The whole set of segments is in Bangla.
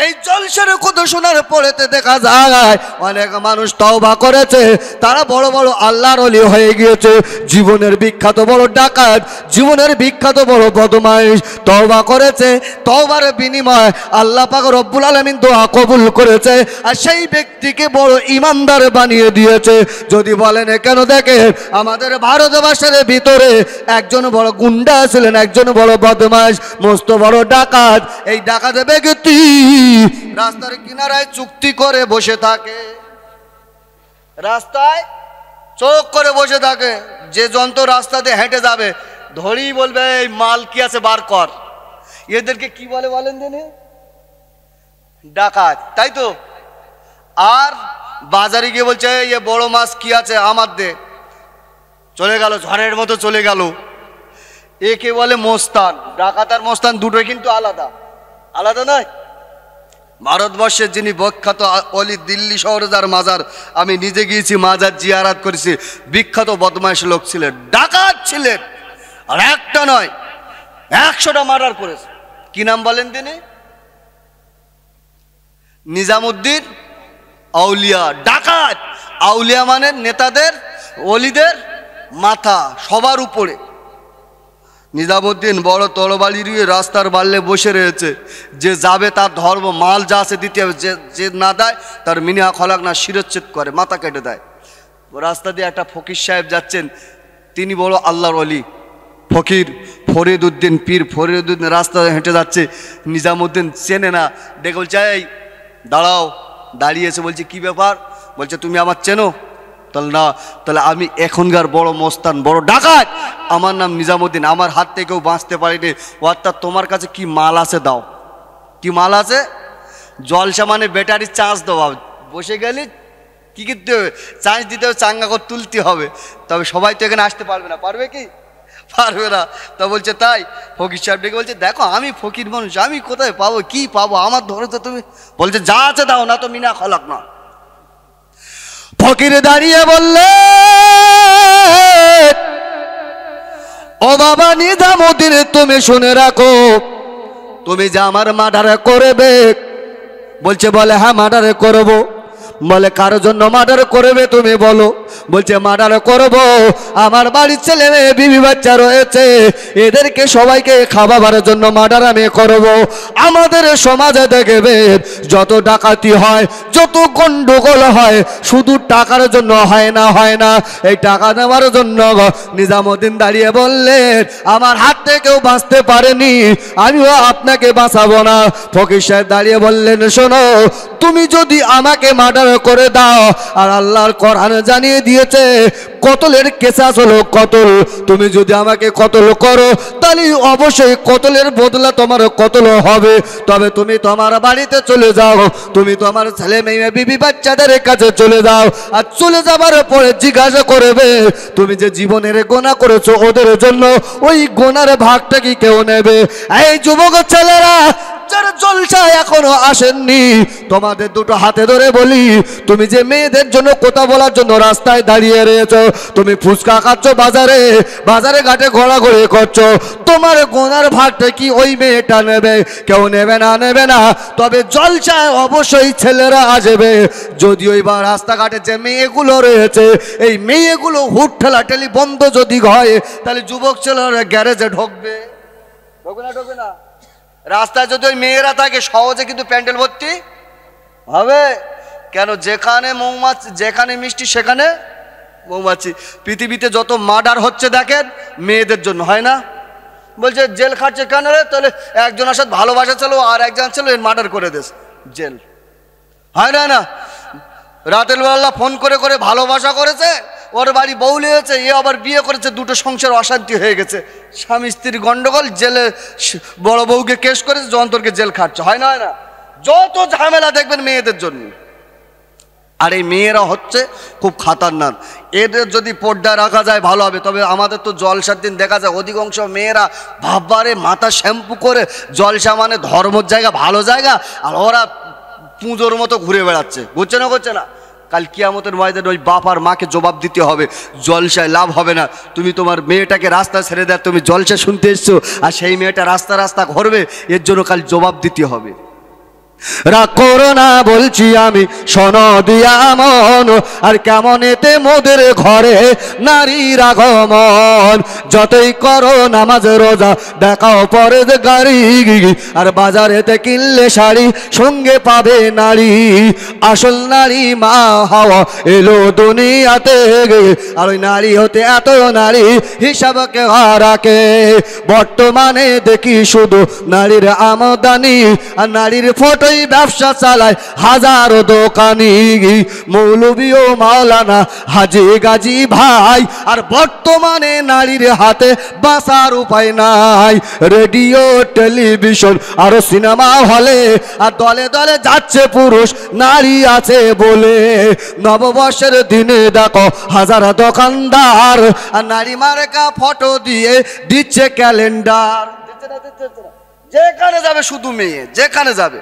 এই জলসার কথা শোনার পরেতে দেখা যায় অনেক মানুষ তওবা করেছে, তারা বড় বড় আল্লাহর ওলি হয়ে গিয়েছে। জীবনের বিখ্যাত বড় ডাকাত, জীবনের বিখ্যাত বড় বদমাইশ তওবা করেছে, তওবার বিনিময়ে আল্লাহ পাক রব্বুল আলামিন দোয়া কবুল করেছে, আর সেই ব্যক্তিকে বড় ইমানদার বানিয়ে দিয়েছে। যদি বলেন কেন, দেখেন আমাদের ভারতবর্ষের ভিতরে একজন বড় গুন্ডা ছিলেন, একজন বড় বদমাইশ, মস্ত বড় ডাকাত। এই ডাকাত ব্যক্তি রাস্তার কিনারায় চুক্তি করে বসে থাকে, রাস্তায় চোখ করে বসে থাকে। যে যন্ত্র রাস্তাতে হেঁটে যাবে ধরেই বলবে এই মাল কি আছে বার কর। এদেরকে কি বলে বলেন দিনে? ডাকাত, তাই তো। আর বাজারে গিয়ে বলছে এ বড় মাছ কি আছে আমার দে, চলে গেল, ঝড়ের মতো চলে গেল। একে বলে মোস্তান। ডাকাত আর মোস্তান দুটোই কিন্তু আলাদা, আলাদা নয়। ভারতবর্ষের যিনি বিখ্যাত অলি, দিল্লি শহরে যার মাজার আমি নিজে গিয়েছি, মাজার জিয়ারাত করেছি, বিখ্যাত বদমাইশ লোক ছিলেন, ডাকাত ছিলেন। আর একটা নয় 100টা মার্ডার করেছে। কি নাম বলেন তিনি? নিজামুদ্দিন আউলিয়া। ডাকাত, আউলিয়া মানে নেতাদের, অলিদের মাথা, সবার উপরে। নিজামুদ্দিন বড় তরবারি নিয়ে রাস্তার বাল্লে বসে রয়েছে। যে যাবে তার ধর্ম, মাল যা আছে দিতে হবে, যে না দেয় তার মিনিয়া খলাক না শিরচ্ছেদ করে, মাথা কেটে দেয়। রাস্তা দিয়ে একটা ফকির সাহেব যাচ্ছেন, তিনি বড় আল্লাহর ওলি, ফকির ফরিদউদ্দিন, পীর ফরিদউদ্দিন রাস্তা হেঁটে যাচ্ছে। নিজামুদ্দিন চেনে না, দেখে বলছে এই দাঁড়াও। দাঁড়িয়েছে, বলছে কি ব্যাপার? বলছে তুমি আমার চেনো? তাহলে না, তাহলে আমি এখনকার বড় মস্তান, বড় ডাকাত, আমার নাম নিজামুদ্দিন, আমার হাত থেকেও বাঁচতে পারিনি। অর্থাৎ তোমার কাছে কি মাল আছে দাও। কি মাল আছে? জলসা মানে ব্যাটারি চার্জ দেওয়া, বসে গেলে কি করতে হবে? চার্জ দিতে হবে, চাঙ্গা করে তুলতে হবে। তবে সবাই তো এখানে আসতে পারবে না, পারবে কি? পারবে না। তা বলছে তাই? ফকির সাহেব ডেকে বলছে দেখো আমি ফকির মানুষ, আমি কোথায় পাবো, কি পাবো, আমার ধরে তো তুমি। বলছে যা আছে দাও, না তো মিনা খলাক না। ফকিরে দাঁড়িয়ে বললে ও বাবা নিজামুদ্দিন, তুমি শুনে রাখো, তুমি যে আমার মার্ডার করবে। বলছে বলে হ্যাঁ মার্ডার করবো। বলে কারোর জন্য মার্ডার করবে তুমি বলো? বলছে মার্ডার করব, আমার বাড়ির ছেলে মেয়ে বিবি বাচ্চা রয়েছে, এদেরকে সবাইকে খাওয়াবার জন্য মার্ডার আমি করব। আমাদের সমাজে দেখবে যত ডাকাতি হয়, যত গন্ডগোল হয়, শুধু টাকার জন্য হয় না, হয় না, এই টাকা নেওয়ার জন্য। নিজামুদ্দিন দাঁড়িয়ে বললেন আমার হাত থেকেও বাঁচতে পারেনি, আমিও আপনাকে বাঁচাবো না। ফকির সাহেব দাঁড়িয়ে বললেন শোনো, তুমি যদি আমাকে মার্ডার করে দাও, আর আল্লাহর কোরআনে জানিয়ে দিয়েছে কতলের কেসাস হলো কতল, তুমি যদি আমাকে কতল করো তাহলে অবশ্যই কতলের বদলা তোমার কতল হবে। তবে তুমি তোমার বাড়িতে চলে যাও, তুমি তোমার ছেলে মেয়ে বিবি বাচ্চাদের কাছে চলে যাও, আর চলে যাবার পরে জিজ্ঞাসা করবে তুমি যে জীবনের গোনা করেছো ওদের জন্য ওই গোনার ভাগটা কি কেউ নেবে? এই যুবক ছেলেরা যারা জলসায় এখনো আসেননি, তোমাদের দুটো হাতে ধরে বলি, তুমি যে মেয়েদের জন্য কথা বলার জন্য রাস্তায় দাঁড়িয়ে রয়েছো, তুমি ফুচকা খাচ্ছ বাজারে, বাজারে ঘাটে ঘোরাঘুরি করছো, তোমার গোনার ভাগটা কি ওই মেয়েটা নেবে? কেউ নেবে না, নেবে না। তবে জলসায় অবশ্যই ছেলেরা আসবে। যদি ওইবার রাস্তাঘাটে যে মেয়েগুলো রয়েছে, এই মেয়েগুলো হুট ঠেলাঠেলি বন্ধ যদি হয়, তাহলে যুবক ছেলেরা গ্যারেজে ঢুকবে, ঢুকবে না? ঢুকবে না। রাস্তায় যদি ওই মেয়েরা থাকে সহজে কিন্তু প্যান্ডেল ভর্তি হবে। কেন? যেখানে মৌমাছি, যেখানে মিষ্টি সেখানে মৌমাছি। পৃথিবীতে যত মার্ডার হচ্ছে দেখেন মেয়েদের জন্য, হয় না? বলছে জেল খাটছে কেন রে? তাহলে একজনের সাথে ভালোবাসা ছিল, আর একজন ছিল মার্ডার করে দিস, জেল। হয় না? না, রাতের বেলা ফোন করে করে ভালোবাসা করেছে, ওর বাড়ি বউ লিয়েছে, এ আবার বিয়ে করেছে, দুটো সংসার অশান্তি হয়ে গেছে, স্বামী স্ত্রীর গন্ডগোল, জেলে বড় বউকে কেস করেছে, যন্তরকে জেল খাটছে। হয় না? হয় না? যত ঝামেলা দেখবেন মেয়েদের জন্য। আর এই মেয়েরা হচ্ছে খুব খাতারনাক, এদের যদি পর্দা রাখা যায় ভালো হবে। তবে আমাদের তো জলসার দিন দেখা যায় অধিকাংশ মেয়েরা ভাববারে মাথা শ্যাম্পু করে, জলসা মানে ধর্মের জায়গা, ভালো জায়গা, আর ওরা পুজোর মতো ঘুরে বেড়াচ্ছে। ঘুরছে না? করছে না? কাল কিয়ামতের ময়দানে ওই বাপ আর মাকে জবাব দিতে হবে। জলসায় লাভ হবে না। তুমি তোমার মেয়েটাকে রাস্তা ছেড়ে দেয়, তুমি জলসা শুনতে এসছো, আর সেই মেয়েটা রাস্তা রাস্তা ঘুরবে, এর জন্য কাল জবাব দিতে হবে। রাগ করো না বলছি আমি, শোনো দিয়া মন, আর কেমন এতে মোদের ঘরে নারীর আগমন। যতই করো নামাজ রোজা, দেখাও পরে গাড়ি, আর বাজারেতে কিনলে শাড়ি, সঙ্গে পাবে নারী। আসল নারী মা হাওয়া এলো দুনিয়াতে, আর ওই নারী হতে এত নারী হিসাব কে রাখে। বর্তমানে দেখি শুধু নারীর আমদানি, আর নারীর ফটোই ব্যবসা চালায় হাজারো দোকানি। মৌলবী ও মাওলানা হাজি গাজী ভাই, আর বর্তমানে নারীর হাতে বাঁচার উপায় নাই। রেডিও টেলিভিশন আর সিনেমা হলে, আর দলে দলে যাচ্ছে পুরুষ নারী আছে বলে। নববর্ষের দিনে দেখো হাজার দোকানদার, আর নারী মার্কা ফটো দিয়ে দিচ্ছে ক্যালেন্ডার। যেখানে যাবে শুধু মেয়ে, যেখানে যাবে।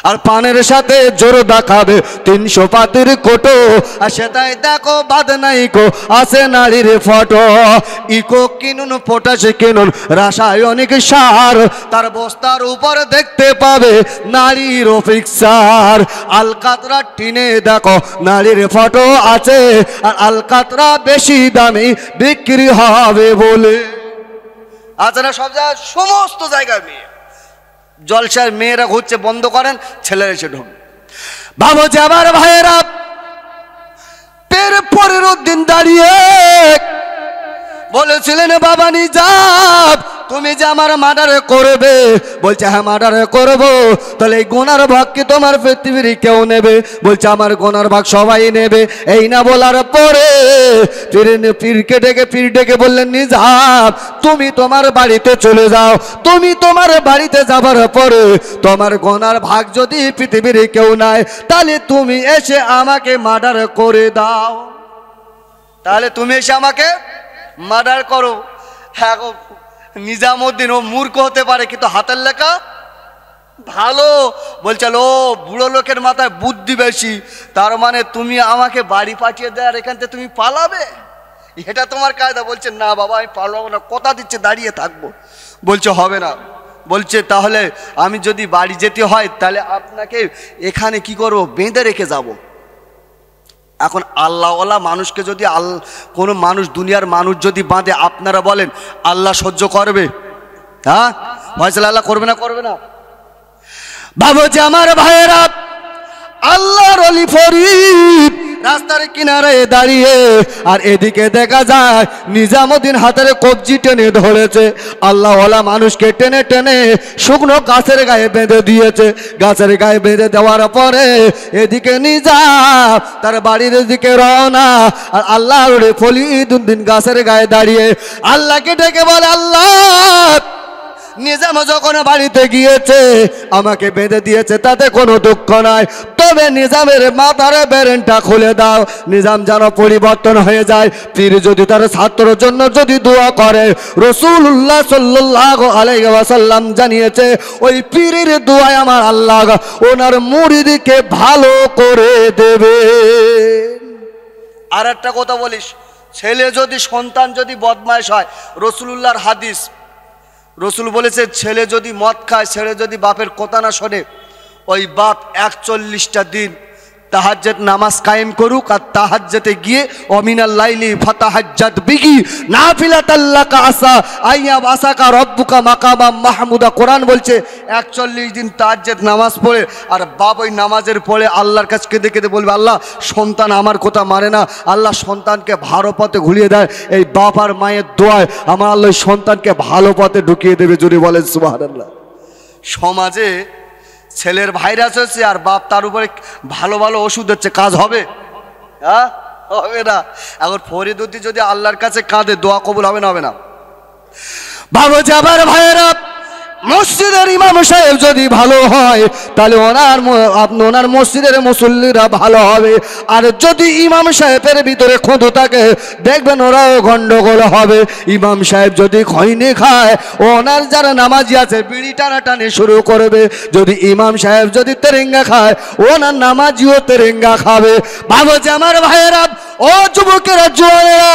আর পানের সাথে জোর দেখাবে 300 পাতির কোটো, আর সেটাই দেখো বাদ নাই কো আছে নারীর ফটো। ইকো কিনুন, পটাশ কিনুন, রাসায়নিক সার, তার বস্তার উপর দেখতে পাবে নারীর পিকচার। আলকাতরা টিনে দেখো নারীর ফটো আছে, আর আলকাতরা বেশি দামে বিক্রি হবে বলে। আছে না সব জায়গায়, সমস্ত জায়গায় মেয়ে। জলসার মেয়েরা ঘুরছে, বন্ধ করেন, ছেলেরা এসে ঢুকবে। ভাবো যে আমার ভাইয়েরা, পরের দিন দাঁড়িয়ে বলেছিলেন বাবা নিজাম তুমি যে আমার মার্ডার করবে, বলছে হ্যাঁ মার্ডার করব। তাহলে এই গুনার ভাগ কি তোমার পৃথিবীর কেউ নেবে? বলছে আমার গুনার ভাগ সবাই নেবে। এই না বলার পরে পীর ডেকে বললেন নিজাম তুমি তোমার বাড়িতে চলে যাও। তুমি তোমার বাড়িতে যাবার পরে তোমার গুনার ভাগ যদি পৃথিবীর কেউ নেয়, তাহলে তুমি এসে আমাকে মার্ডার করে দাও। তাহলে তুমি এসে আমাকে মার্ডার করো। হ্যাঁ গো, নিজামুদ্দিন ও মূর্খ হতে পারে, কিন্তু হাতের লেখা ভালো। বলছে ও বুড়ো লোকের মাথায় বুদ্ধি বেশি, তার মানে তুমি আমাকে বাড়ি পাঠিয়ে দেয়, এখান থেকে তুমি পালাবে, এটা তোমার কায়দা। বলছে না বাবা আমি পালাবো না, কথা দিচ্ছে দাঁড়িয়ে থাকবো। বলছে হবে না। বলছে তাহলে আমি যদি বাড়ি যেতে হয়, তাহলে আপনাকে এখানে কি করবো, বেঁধে রেখে যাব। এখন আল্লাহওয়ালা মানুষকে যদি কোনো মানুষ, দুনিয়ার মানুষ যদি বাঁধে, আপনারা বলেন আল্লাহ সহ্য করবে? হ্যাঁ, ফয়সালা আল্লাহ করবে না? করবে না? ভাবো যে আমার ভাইয়েরা, আল্লাহর ওলি ফরিদ রাস্তার কিনারে দাঁড়িয়ে, আর এদিকে দেখা যায় নিজামুদ্দিন হাতের কবজি টেনে ধরেছে। আল্লাহওয়ালা মানুষকে টেনে টেনে শুকনো গাছের গায়ে বেঁধে দিয়েছে। গাছের গায়ে বেঁধে দেওয়ার পরে এদিকে নিজাম তার বাড়ির দিকে রওনা, আর আল্লাহর ফরিদুদ্দিন গাছের গায়ে দাঁড়িয়ে আল্লাহকে ডেকে বলে আল্লাহ নিজাম যখন বাড়িতে গিয়েছে আমাকে বেঁধে দিয়েছে, তাতে কোনো দুঃখ নাই, তবে নিজামের মাথার বেরেনটা খুলে দাও, নিজাম যেন পরিবর্তন হয়ে যায়। পীর যদি তার ছাত্রের জন্য যদি দোয়া করে, রাসূলুল্লাহ সাল্লাল্লাহু আলাইহি ওয়াসাল্লাম জানিয়েছে ওই পীরের দোয়ায় আমার আল্লাহ ওনার মুরিদকে ভালো করে দেবে। আর একটা কথা বলিস, ছেলে যদি সন্তান যদি বদমাইশ হয়, রাসূলুল্লাহর হাদিস, রসুল বলেছে ছেলে যদি মদ খায়, ছেলে যদি বাপের কথা না শোনে, ওই বাপ 41টা দিন তাহাজ্জুদ নামাজ কায়েম করুক, আর তাহাজ্জুদে গিয়ে অমিনাল লাইলি ফাতাহাজ্জাদ বিহি নাফিলাতাল লাকা আসা আইয়া বাসাকা রব্বুকা মাকামাম মাহমুদা। কোরআন বলছে 41 দিন তাহাজ্জুদ নামাজ পড়ে, আর বাপ ওই নামাজের পড়ে আল্লাহর কাছে কেঁদে কেঁদে বলবে আল্লাহ সন্তান আমার কথা মানে না, আল্লাহ সন্তানকে ভালো পথে ঘুরিয়ে দেয়। এই বাপ আর মায়ের দোয়ায় আমার আল্লাহ সন্তানকে ভালো পথে ঢুকিয়ে দেবে। যদি বলেন সুবহানাল্লাহ। সমাজে ছেলের ভাইরাস হচ্ছে, আর বাপ তার উপরে ভালো ভালো ওষুধ হচ্ছে, কাজ হবে? হ্যাঁ, হবে না। এখন ফরিদুদ্দিন যদি আল্লাহর কাছে কাঁদে, দোয়া কবুল হবে না? হবে না? ভাবো যাবার ভাইয়েরা, মসজিদের ইমাম সাহেব যদি ভালো হয়, তাহলে ওনার মসজিদের মুসল্লিরা ভালো হবে। আর যদি ইমাম সাহেবের ভিতরে খুঁতো থাকে, দেখবেন ওরাও গন্ডগোল হবে। ইমাম সাহেব যদি খৈনি খায়, ওনার যারা নামাজি আছে বিড়ি টানাটানি শুরু করবে। যদি ইমাম সাহেব যদি তেরেঙ্গা খায়, ওনার নামাজিও তেরেঙ্গা খাবে। ভাবো যে আমার ভাইয়েরা, ও যুবকেরা, জোয়ানেরা,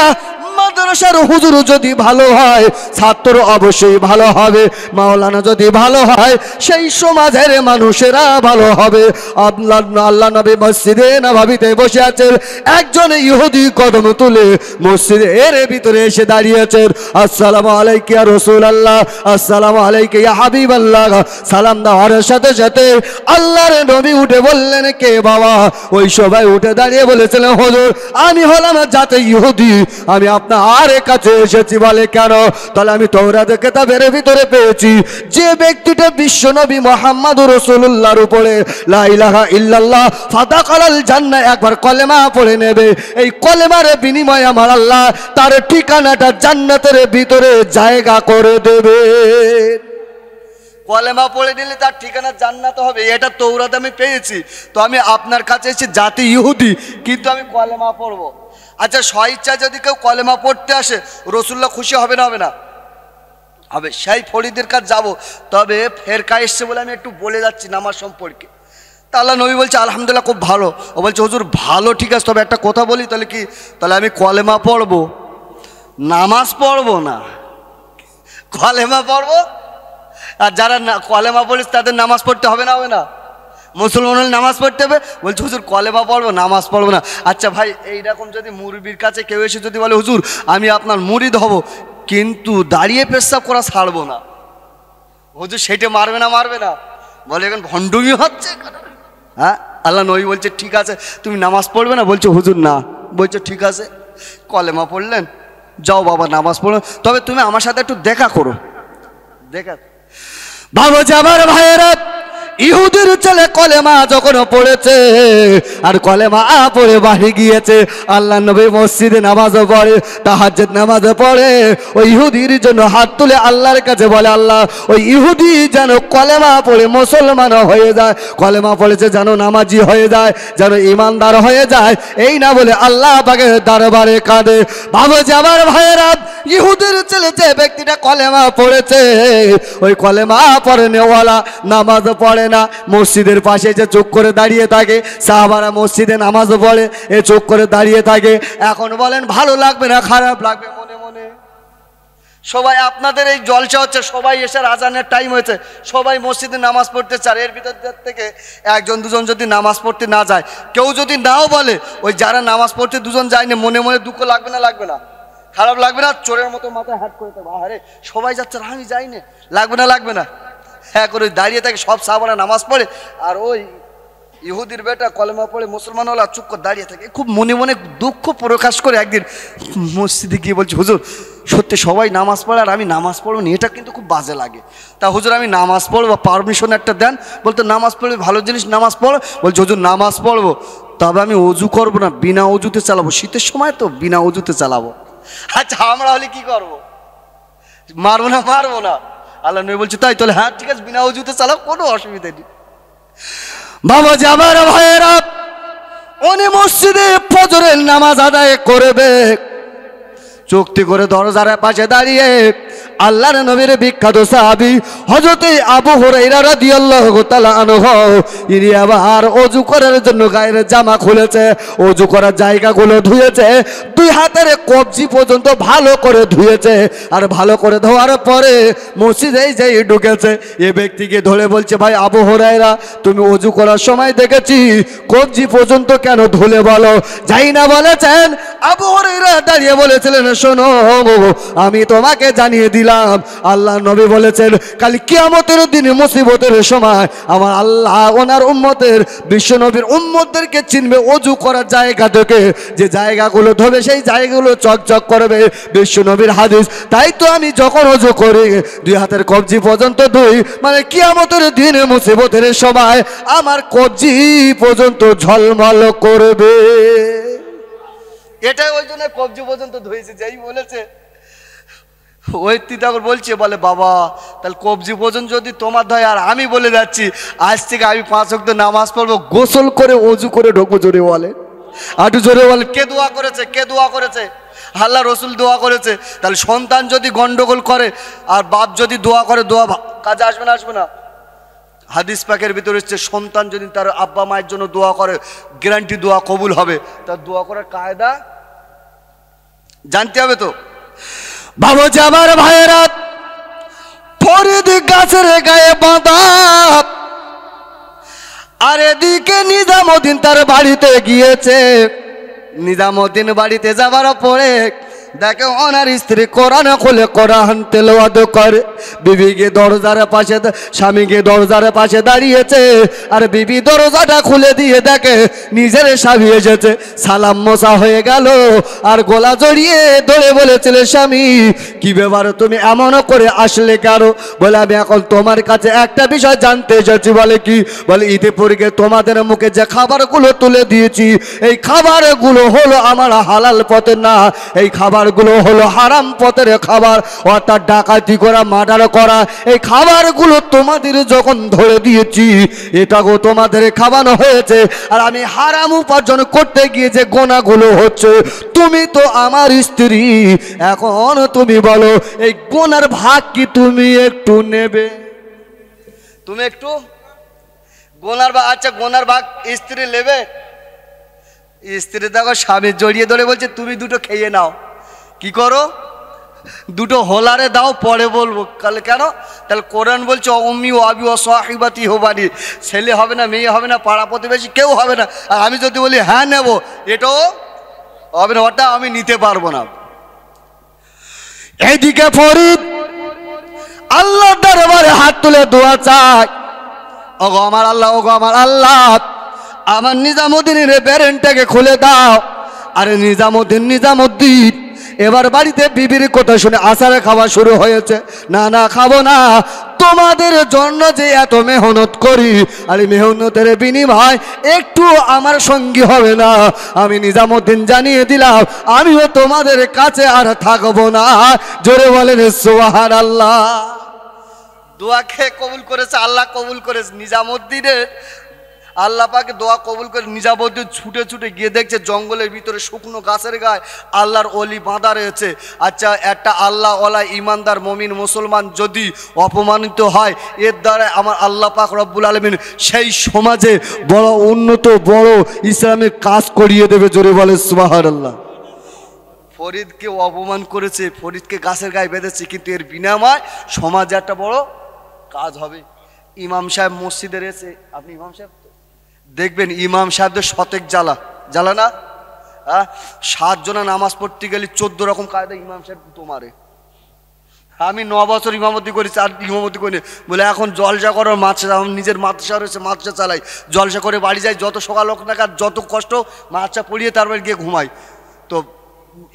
মাদ্রাসার হুজুর যদি ভালো হয় ছাত্র অবশ্যই ভালো হবে, মাওলানা যদি ভালো হয় সেই সমাজের মানুষেরা ভালো হবে। আল্লাহ নবী মসজিদে নববীতে বসে আছেন, একজন ইহুদি কদম তুলে মসজিদের ভিতরে এসে দাঁড়িয়েছেন। আসসালামু আলাইকা ইয়া রাসূলুল্লাহ, আসসালামু আলাইকা ইয়া হাবিবাল্লাহ। সালাম দেওয়ার সাথে সাথে আল্লাহর নবী উঠে বললেন, কে বাবা? ওই সবাই উঠে দাঁড়িয়ে বলেছিলেন, হুজুর আমি হলাম জাতে ইহুদি, আমি আপনার কাছে এসেছি। বলে কেন? তাহলে আমি তাওরাতের কিতাবের ভিতরে পেয়েছি যে ব্যক্তিটা বিশ্বনবী মুহাম্মদুর রাসূলুল্লাহর উপরে লা ইলাহা ইল্লাল্লাহ ফাদাখালাল জান্নাহ একবার কলেমা পড়ে নেবে, এই কলেমার বিনিময়ে আমার আল্লাহ তার ঠিকানাটা জান্নাতের ভিতরে জায়গা করে দেবে। কলেমা পড়ে দিলে তার ঠিকানা জান্নাত হবে, এটা তাওরাত আমি পেয়েছি। তো আমি আপনার কাছে এসে জাতি ইহুদি কিন্তু আমি কলেমা পড়বো। আচ্ছা, স্বইচ্ছা যদি কেউ কলেমা পড়তে আসে রাসূলুল্লাহ খুশি হবে না হবে না? হবে। সেই ফরিদের কাছে যাব, তবে ফেরকা এসছে বলে আমি একটু বলে যাচ্ছি নামাজ সম্পর্কে। তা আল্লাহ নবী বলছে আলহামদুলিল্লাহ খুব ভালো। ও বলছে হুজুর ভালো ঠিক আছে, তবে একটা কথা বলি, তাহলে কি? তাহলে আমি কলেমা পড়বো, নামাজ পড়বো না, কলেমা পড়বো। আর যারা কলেমা পড়িস তাদের নামাজ পড়তে হবে না হবে না? মুসলমানের নামাজ পড়তে হবে। বলছে হুজুর কলেমা পড়বো, নামাজ পড়বো না। আচ্ছা ভাই, এইরকম যদি মুরব্বির কাছে কেউ এসে যদি বলে হুজুর আমি আপনার মুরিদ হব কিন্তু দাঁড়িয়ে পেশাব করা ছাড়বো না, হুজুর সেটা মারবে না মারবে না? বলে এখন ভণ্ডুমি হচ্ছে। হ্যাঁ, আল্লাহ নবী বলছে ঠিক আছে তুমি নামাজ পড়বে না? বলছে হুজুর না। বলছে ঠিক আছে, কলেমা পড়লেন, যাও বাবা নামাজ পড়ো, তবে তুমি আমার সাথে একটু দেখা করো। দেখা ভাবো যে আমার ভাইয়েরা, ইহুদির ছেলে কলেমা যখন পড়েছে আর কলেমা পড়ে বাড়ি গিয়েছে, আল্লাহ নবী মসজিদে নামাজও পড়ে, তাহাজ্জুদ নামাজও পড়ে, ওই ইহুদির জন্য হাত তুলে আল্লাহর কাছে বলে আল্লাহ ওই ইহুদি যেন কলেমা পড়ে মুসলমান হয়ে যায়, কলেমা পড়েছে যেন নামাজি হয়ে যায়, যেন ইমানদার হয়ে যায়, এই না বলে আল্লাহ পাকের দরবারে কাঁদে। ভাবো যে আমার ভাইয়েরা, ইহুদির ছেলে যে ব্যক্তিটা কলেমা পড়েছে ওই কলেমা পড়েনেওয়ালা নামাজ পড়ে না, মসজিদের পাশে যে চুপ করে দাঁড়িয়ে থাকে, সাহাবারা মসজিদে নামাজ পড়ে এ চুপ করে দাঁড়িয়ে থাকে। এখন বলেন ভালো লাগবে না খারাপ লাগবে? মনে মনে সবাই আপনাদের এই জলসা হচ্ছে, সবাই এসে আজানের টাইম হয়েছে, সবাই মসজিদে নামাজ পড়তে চায়, এর ভিতর থেকে একজন দুজন যদি নামাজ পড়তে না যায়, কেউ যদি নাও বলে, ওই যারা নামাজ পড়তে দুজন যায়নি মনে মনে দুঃখ লাগবে না লাগবে না? খারাপ লাগবে না? চোরের মতো মাথায় হাত করে থাকবে, আরে সবাই যাচ্ছে আমি যাইনি, লাগবে না লাগবে না? হ্যাঁ করে দাঁড়িয়ে থাকে, সব সাহাবারা নামাজ পড়ে আর ওই ইহুদির বেটা কলেমা পড়ে মুসলমান হলো চুপ করে দাঁড়িয়ে থাকে। খুব মনে মনে দুঃখ প্রকাশ করে একদিন মসজিদে গিয়ে বলছে হুজুর সত্যি সবাই নামাজ পড়ে আর আমি নামাজ পড়বো না, এটা কিন্তু খুব বাজে লাগে। তা হুজুর আমি নামাজ পড়বো, পারমিশন একটা দেন। বলতে নামাজ পড়বে ভালো জিনিস, নামাজ পড়ো। বলছে হুজুর নামাজ পড়বো, তবে আমি অজু করবো না, বিনা অজুতে চালাবো, শীতের সময় তো বিনা অজুতে চালাবো। আচ্ছা আমরা হলে কি করবো? মারবো না মারবো না? আল্লাহ নবী বলছে তাই? তাহলে হ্যাঁ ঠিক আছে, বিনা অজুতে চালাও, কোনো অসুবিধা নেই। বাবা যাবার ভাইয়েরা, উনি মসজিদে ফজরের নামাজ আদায় করবে, চুক্তি করে দরজার পাশে দাঁড়িয়ে আল্লাহর নবীর বিখ্যাত সাহাবী হযরত আবু হুরায়রা রাদিয়াল্লাহু তাআলা আনহু ইনি আবার ওযু করার জন্য গায়ের জামা খুলেছে, ওযু করার জায়গাগুলো ধুয়েছে, দুই হাতের কবজি পর্যন্ত ভালো করে ধুয়েছে, আর ভালো করে ধোয়ার পরে মসজিদে যেই ঢুকেছে এই ব্যক্তিকে ধরে বলছে ভাই আবু হুরায়রা, তুমি ওযু করার সময় দেখেছি কবজি পর্যন্ত কেন ধুলে বলো? যাই না বলেছেন আবু হুরায়রা দাঁড়িয়ে বলেছিলেন শোনো আমি তোমাকে জানিয়ে দিলাম, আল্লাহ নবী বলেছেন কাল কিয়ামতের দিনে মুসিবতের সময় আমার আল্লাহ ওনার উম্মতের বিশ্ব নবীর উম্মতদেরকে চিনবে ওযু করার জায়গা থেকে, যে জায়গাগুলো ধোবে সেই জায়গাগুলো চকচক করবে, বিশ্ব নবীর হাদিস। তাই তো আমি যখন ওযু করি দুই হাতের কবজি পর্যন্ত ধুই, মানে কিয়ামতের দিনে মুসিবতের সময় আমার কবজি পর্যন্ত ঝলমল করবে। এটাই ওই জন্য কবজি পর্যন্ত ধুয়েছে। যেই বলেছে ওই তিতাগর বলছে বলে বাবা তাহলে কবজি পর্যন্ত যদি তোমার ধয়, আর আমি বলে যাচ্ছি আজ থেকে আমি 5 ওয়াক্ত নামাজ পড়বো, গোসল করে ওযু করে ঢোকবো। জোরে বলে, আটু জোরে বলে। কে দোয়া করেছে? কে দোয়া করেছে? আল্লাহ রসুল দোয়া করেছে। তাহলে সন্তান যদি গন্ডগোল করে আর বাপ যদি দোয়া করে, দোয়া কাজে আসবে না আসবে না? হাদিস পাকের ভিতরে হচ্ছে সন্তান যদি তার আব্বা মায়ের জন্য দোয়া করে গ্যারান্টি দোয়া কবুল হবে। তার দোয়া করার কায়দা জানতে হবে তো। বাবু যে আমার ভাইয়েরা, ফরিদ গাছের গায়ে বাঁধা, আর এদিকে নিজামুদ্দিন তার বাড়িতে গিয়েছে। নিজামুদ্দিন বাড়িতে যাবার পরে দেখে ওনার স্ত্রী কোরআন খুলে কোরআন তেলাওয়াত করে। বিবিকে দরজার পাশে, স্বামীকে দরজার পাশে দাঁড়িয়েছে, আর বিবি দরজাটা খুলে দিয়ে দেখে নিজের স্বামী এসেছে। সালাম মোসা হয়ে গেল, আর গলা জড়িয়ে ধরে বলেছিল, স্বামী কি ব্যাপার, তুমি এমন করে আসলে কেন? বলে আমি এখন তোমার কাছে একটা বিষয় জানতে এসেছি। বলে কি? বলে ইতিপূর্বে তোমাদের মুখে যে খাবারগুলো তুলে দিয়েছি, এই খাবারগুলো হলো আমার হালাল পথের না, এই খাবারগুলো হলো হারাম পথের খাবার, অর্থাৎ ডাকাতি করা, মার্ডার করা। এই খাবারগুলো তোমাদের যখন ধরে দিয়েছি, এটাও তোমাদের খাওয়ানো হয়েছে, আর আমি হারাম উপার্জন করতে গিয়ে যে গোনাগুলো হচ্ছে, তুমি তো আমার স্ত্রী, এখন তুমি বলো এই গোনার ভাগ কি তুমি একটু নেবে? তুমি একটু গোনার ভাগ, আচ্ছা গোনার ভাগ স্ত্রী নেবে? স্ত্রী দেখো স্বামী জড়িয়ে ধরে বলছে, তুমি দুটো খেয়ে নাও। কি করো? দুটো হোলারে দাও, পরে বলবো। কাল কেন? তাহলে কোরআন বলছে অম্মি ও আবি ও সাহিবাতি হোবানি, ছেলে হবে না, মেয়ে হবে না, পাড়া প্রতিবেশী কেউ হবে না। আর আমি যদি বলি হ্যাঁ নেবো, এটাও হবে না, ওটা আমি নিতে পারবো না। এইদিকে ফরিদ আল্লাহ দরবারে হাত তুলে দোয়া চায়, ওগো আমার আল্লাহ, ওগো আমার আল্লাহ, আমার নিজামুদ্দিনের ব্যারেনটাকে খুলে দাও। আরে নিজামুদ্দিন এবার বাড়িতে বিবির কথা শুনে আসারে খাওয়া শুরু হয়েছে। না না, খাবো না, তোমাদের জন্য যে এত মেহনত করি, আর মেহনতের বিনিময় একটু আমার সঙ্গী হবে না। আমি নিজামুদ্দিন জানিয়ে দিলাম, আমিও তোমাদের কাছে আর থাকবো না। জোরে বলেন সুবহানাল্লাহ। দোয়াকে কবুল করেছে আল্লাহ, কবুল করেছে নিজামুদ্দিনের। আল্লাহ পাকে দোয়া কবুল করে নিজামুদ্দিন ছুটে ছুটে গিয়ে দেখছে জঙ্গলের ভিতরে শুকনো গাছের গায়ে আল্লাহর ওলি বাঁধা রয়েছে। আচ্ছা, একটা আল্লাহ ওয়ালা ইমানদার মমিন মুসলমান যদি অপমানিত হয়, এর দ্বারা আমার আল্লাহ পাক রব্বুল আলামিন সেই সমাজে বড় উন্নত, বড় ইসলামের কাজ করিয়ে দেবে। জোরে বলে সুবহানাল্লাহ। ফরিদকে অপমান করেছে, ফরিদকে গাছের গায়ে বেঁধেছে, কিন্তু এর বিনিময়ে সমাজে একটা বড় কাজ হবে। ইমাম সাহেব মসজিদে রয়েছে, আপনি ইমাম সাহেব দেখবেন, ইমাম সাহেবদের শতেক জ্বালা না? 7 জনা নামাজ পড়তে গেলে 14 রকম কায়দা ইমাম সাহেব তোমারে। আমি 9 বছর ইমামতি করেছি, আর ইমামতি করি বলে এখন জলসা করার মাদ্রাসা, আমি নিজের মাদ্রাসা রয়েছে, মাদ্রাসা চালাই, জলসা করে বাড়ি যাই, যত সকাল হোক না কার যত কষ্ট, মাদ্রাসা পড়িয়ে তারপর গিয়ে ঘুমাই। তো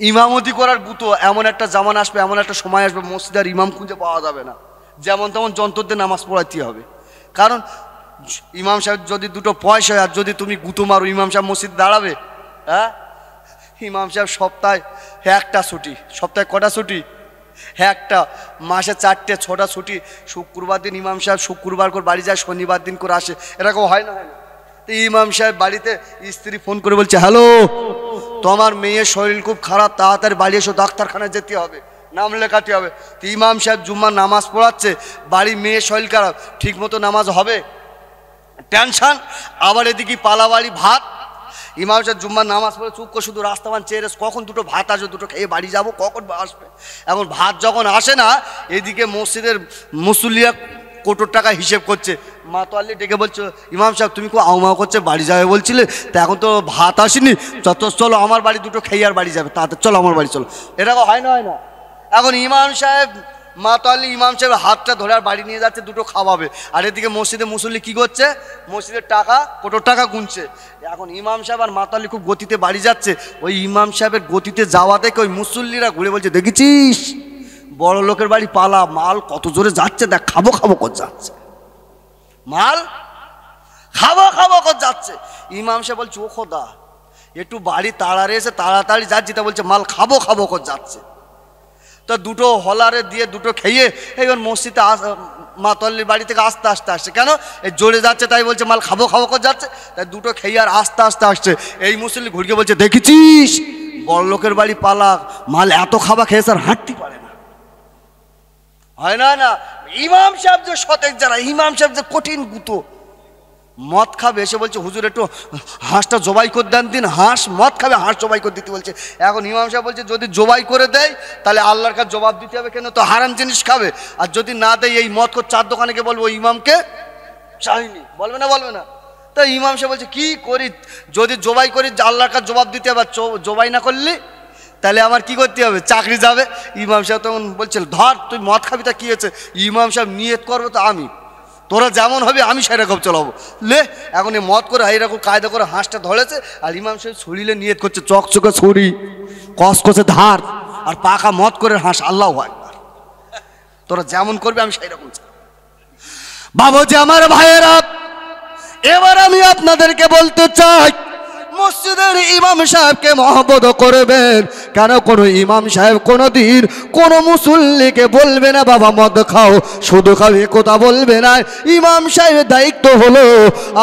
ইমামতি করার গুতো এমন একটা জামান আসবে, এমন একটা সময় আসবে, মসজিদ আর ইমাম খুঁজে পাওয়া যাবে না, যেমন তেমন যন্ত্রদের নামাজ পড়াতে হবে। কারণ ইমাম সাহেব যদি দুটো পয়সা হয়, আর যদি তুমি গুতো মারো, ইমাম সাহেব মসজিদ দাঁড়াবে? হ্যাঁ, ইমাম সাহেব সপ্তাহে একটা ছুটি। সপ্তাহে কটা ছুটি? একটা। মাসে 4টে 6টা ছুটি। শুক্রবার দিন ইমাম সাহেব শুক্রবার করে বাড়ি যায়, শনিবার দিন করে আসে, এরকম হয় না? হয় না? তো ইমাম সাহেব বাড়িতে, স্ত্রী ফোন করে বলছে, হ্যালো, তোমার মেয়ের শরীর খুব খারাপ, তাড়াতাড়ি বাড়ি এসো, ডাক্তারখানায় যেতে হবে, নাম লেখাতে হবে। তো ইমাম সাহেব জুম্মার নামাজ পড়াচ্ছে, বাড়ি মেয়ের শরীর খারাপ, ঠিক মতো নামাজ হবে? টেনশন। আবার এদিকে পালাবাড়ি ভাত। ইমাম সাহেব জুম্মার নামাজ পড়ে চুপ করে শুধু রাস্তামান চেয়ে কখন দুটো ভাত আসবে, দুটো খেয়ে বাড়ি যাব, কখন আসবে। এখন ভাত যখন আসে না, এদিকে মসজিদের মুসল্লিরা কোটোর টাকা হিসেব করছে। মাতোয়াল্লি ডেকে বলছে, ইমাম সাহেব তুমি খুব আউমাও করছে, বাড়ি যাবে বলছিলে, তা এখন তো ভাত আসেনি, চলো আমার বাড়ি দুটো খেয়ে আর বাড়ি যাবে, তাতে চলো আমার বাড়ি চলো। এরকম হয় না? হয় না? এখন ইমাম সাহেব, মাতোয়াল্লি ইমাম সাহেব হাতটা ধরে আর বাড়ি নিয়ে যাচ্ছে, দুটো খাওয়াবে। আর এদিকে মসজিদে মুসল্লি কি করছে? মসজিদের টাকা, কোটোর টাকা গুনছে। এখন ইমাম সাহেব আর মাতোয়াল্লি খুব গতিতে বাড়ি যাচ্ছে। ওই ইমাম সাহেবের গতিতে যাওয়া দেখে ওই মুসল্লিরা ঘুরে বলছে, দেখেছিস বড় লোকের বাড়ি পালা, মাল কত জোরে যাচ্ছে, দেখ, খাবো খাবো করে যাচ্ছে, মাল খাবো খাবো করে যাচ্ছে। ইমাম সাহেব বলছে, ও খোদা, একটু বাড়ি তাড়ারে এসে তাড়াতাড়ি যাচ্ছি, তা বলছে মাল খাবো খাবো করে যাচ্ছে। তো দুটো হলারে দিয়ে দুটো খেয়ে এবার মসজিদে মাতোয়াল্লির বাড়ি থেকে আস্তে আস্তে আসছে। কেন? এই জোরে যাচ্ছে তাই বলছে মাল খাবো খাবো করে যাচ্ছে, তাই দুটো খেয়ে আর আস্তে আস্তে আসছে। এই মুসল্লি ঘুরিয়ে বলছে, দেখেছিস বড় লোকের বাড়ি পালা, মাল এত খাবার খেয়ে স্যার হাঁটতে পারে না। হয় না? না, ইমাম সাহেব যে শতেক যারা, ইমাম সাহেব যে কঠিন গুতো, মদ খাবে, এসে বলছে হুজুর একটু হাঁসটা জবাই করে দেন দিন। হাঁস মদ খাবে, হাঁস জবাই করে দিতে বলছে। এখন ইমাম সাহেব বলছে যদি জবাই করে দেয় তাহলে আল্লাহর কাছে জবাব দিতে হবে, কেন তো হারাম জিনিস খাবে। আর যদি না দেয় এই মদ করে চার দোকানেকে বলবো ইমামকে চাইনি, বলবে না বলবে না? তো ইমাম সাহেব বলছে কি করি, যদি জবাই করি আল্লাহর কাছে জবাব দিতে হবে, জবাই না করলি তাহলে আমার কি করতে হবে, চাকরি যাবে। ইমাম সাহেব তখন বলছিল ধর তুই মদ খাবি তা কি হয়েছে। ইমাম সাহেব নিয়ত করবে তো আমি, তোরা যেমন হবে আমি সেরকম চালাবো লে। এখন এই মদ করে এইরকম কায়দা করে হাঁসটা ধরেছে, আর ইমাম সাহেব ছড়িলে নিয়ত করছে চকচকে ছড়ি, কসকসে ধার, আর পাকা মদ করে হাঁস। আল্লাহু আকবার, তোরা যেমন করবে আমি সেই রকম। বাবাজি আমার ভাইয়েরা, এবার আমি আপনাদেরকে বলতে চাই মসজিদের ইমাম সাহেবকে মহব্বত করবেন। কেন কোনো ইমাম সাহেব কোনোদিন কোনো মুসল্লিকে বলবে না বাবা মদ খাও, শুধু খাও, এ কথা বলবে না। ইমাম সাহেবের দায়িত্ব হলো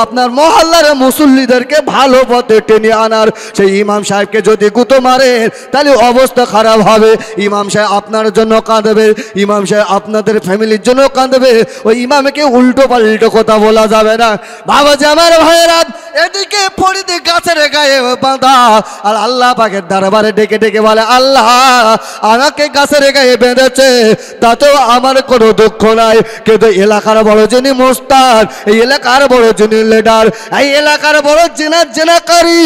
আপনার মহল্লার মুসল্লিদেরকে ভালো পথে টেনে আনার। সেই ইমাম সাহেবকে যদি গুঁতো মারে তাহলে অবস্থা খারাপ হবে। ইমাম সাহেব আপনার জন্য কাঁদবে, ইমাম সাহেব আপনাদের ফ্যামিলির জন্য কাঁদবে। ওই ইমামকে উল্টো পাল্টো কথা বলা যাবে না। বাবাজি আমার ভাইয়েরা, এদিকে ফরিদে গাছের গায়ে বাঁধা, আর আল্লাহ পাকের দরবারে ডেকে ডেকে বলে আল্লাহ আমাকে গাছের গায়ে বেঁধেছে, তাতেও আমার কোনো দুঃখ নাই। কিন্তু এলাকার বড় যিনি মোস্তান, এই এলাকার বড় যিনি লিডার, এই এলাকার বড় জেনাকারী,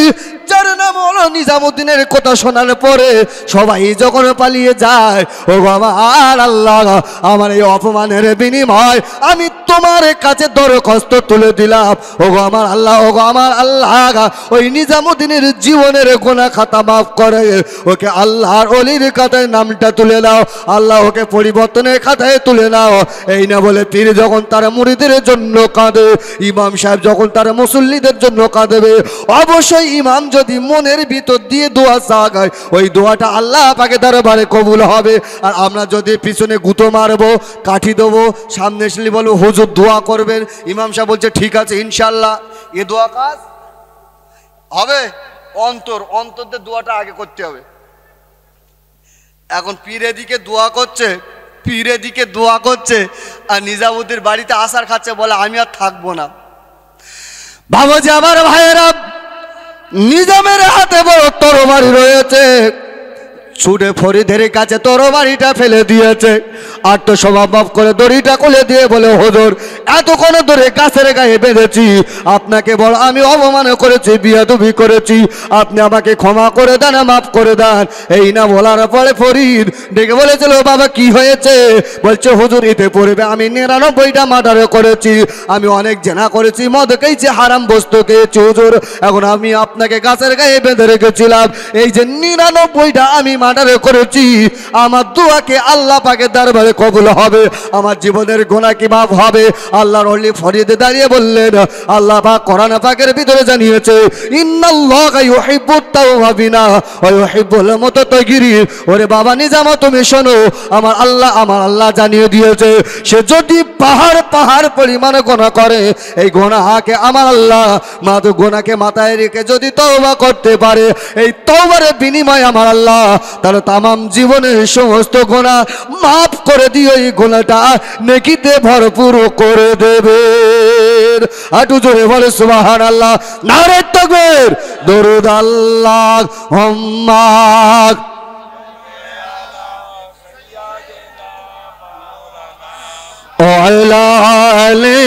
যার নাম হলো নিজামুদ্দিনের কথা শোনার পরে সবাই যখন পালিয়ে যায়, ও আমার আল্লাহ, আমার এই অপমানের বিনিময় আমি তোমার কাছে দরখাস্ত তুলে দিলাম। ও আমার আল্লাহ, ও আমার আল্লাহ, ওই নিজামুদ্দিনের জীবনের গোনা খাতা মাফ করে ওকে আল্লাহর অলির খাতায় নামটা তুলে নাও। আল্লাহ ওকে পরিবর্তনের খাতায় তুলে নাও। এই না বলে পীর যখন তারা মুরিদের জন্য কাঁদে, ইমাম সাহেব যখন তারা মুসল্লিদের জন্য কাঁদবে, অবশ্যই ইমাম যদি মনের ভিতর দিয়ে দোয়া চাগায়, ওই দোয়াটা আল্লাহ পাকে দরবারে কবুল হবে। আর আমরা যদি পিছনে গুঁতো মারবো, কাঠি দেবো, সামনে এসে বলবো হুজুর দোয়া করবেন, ইমাম সাহেব বলছে ঠিক আছে ইনশাল্লাহ, এ দোয়া কাজ হবে। অন্তর দোয়াটা আগে করতে হবে। এখন পীরের দিকে দোয়া করছে, আর নিজামুদ্দিন বাড়িতে আসার খাচ্ছে, বলে আমি আর থাকবো না। বাবাজি আমার ভাইয়েরা, নিজামের হাতে বড় তরবারি রয়েছে, ছুটে ফরিদের কাছে তরবারিটা ফেলে দিয়েছে। আর তো স্বভাব করে দড়িটা খুলে দিয়ে বলে হুজুর এতক্ষণ ধরে গাছের গায়ে বেঁধেছি, আপনাকে বল আমি অপমান করেছি, বিয়াদবি করেছি, আপনি আমাকে ক্ষমা করে দেন, মাফ করে দেন। এই না বলার পরে ফরিদ ডেকে বলেছিল বাবা কি হয়েছে? বলছে হুজুর এতে পড়বে আমি 99টা মার্ডার করেছি, আমি অনেক জেনা করেছি, মদ খেয়েছি, হারাম বস্তু খেয়েছি হুজুর। এখন আমি আপনাকে গাছের গায়ে বেঁধে রেখেছিলাম, এই যে 99টা আমি মার্ডার করেছি, আমার দোয়াকে আল্লাহ পাকের দরবারে কবুল হবে, আমার জীবনের গুনাহ কি মাফ হবে। আল্লাহর ওলি ফরিদ দাঁড়িয়ে বললেন, আল্লাহ পাক কোরআন পাকের ভিতরে জানিয়েছে ইন্নাল্লাহা ইউহিব্বুত তাওয়াবিনা ওয়া ইউহিব্বুল মুতাতাহহিরিন। ওরে বাবা নিজাম তুমি শোনো, আমার আল্লাহ জানিয়ে দিয়েছে সে যদি পাহাড় পরিমাণ গুনাহ করে, এই গুনাহকে আমার আল্লাহ গুনাহকে মাথায় রেখে যদি তওবা করতে পারে, এই তওবার বিনিময়ে আমার আল্লাহ তার তামাম জীবনের সমস্ত গুনাহ মাফ করে দিয়ে এই গুনাহটা নেকিতে ভরপুর করে দেবে। আটু জোরে বলে সুবহানাল্লাহ, নারে তাকবীর, দরুদ আল্লাহুম্মা আলা আলি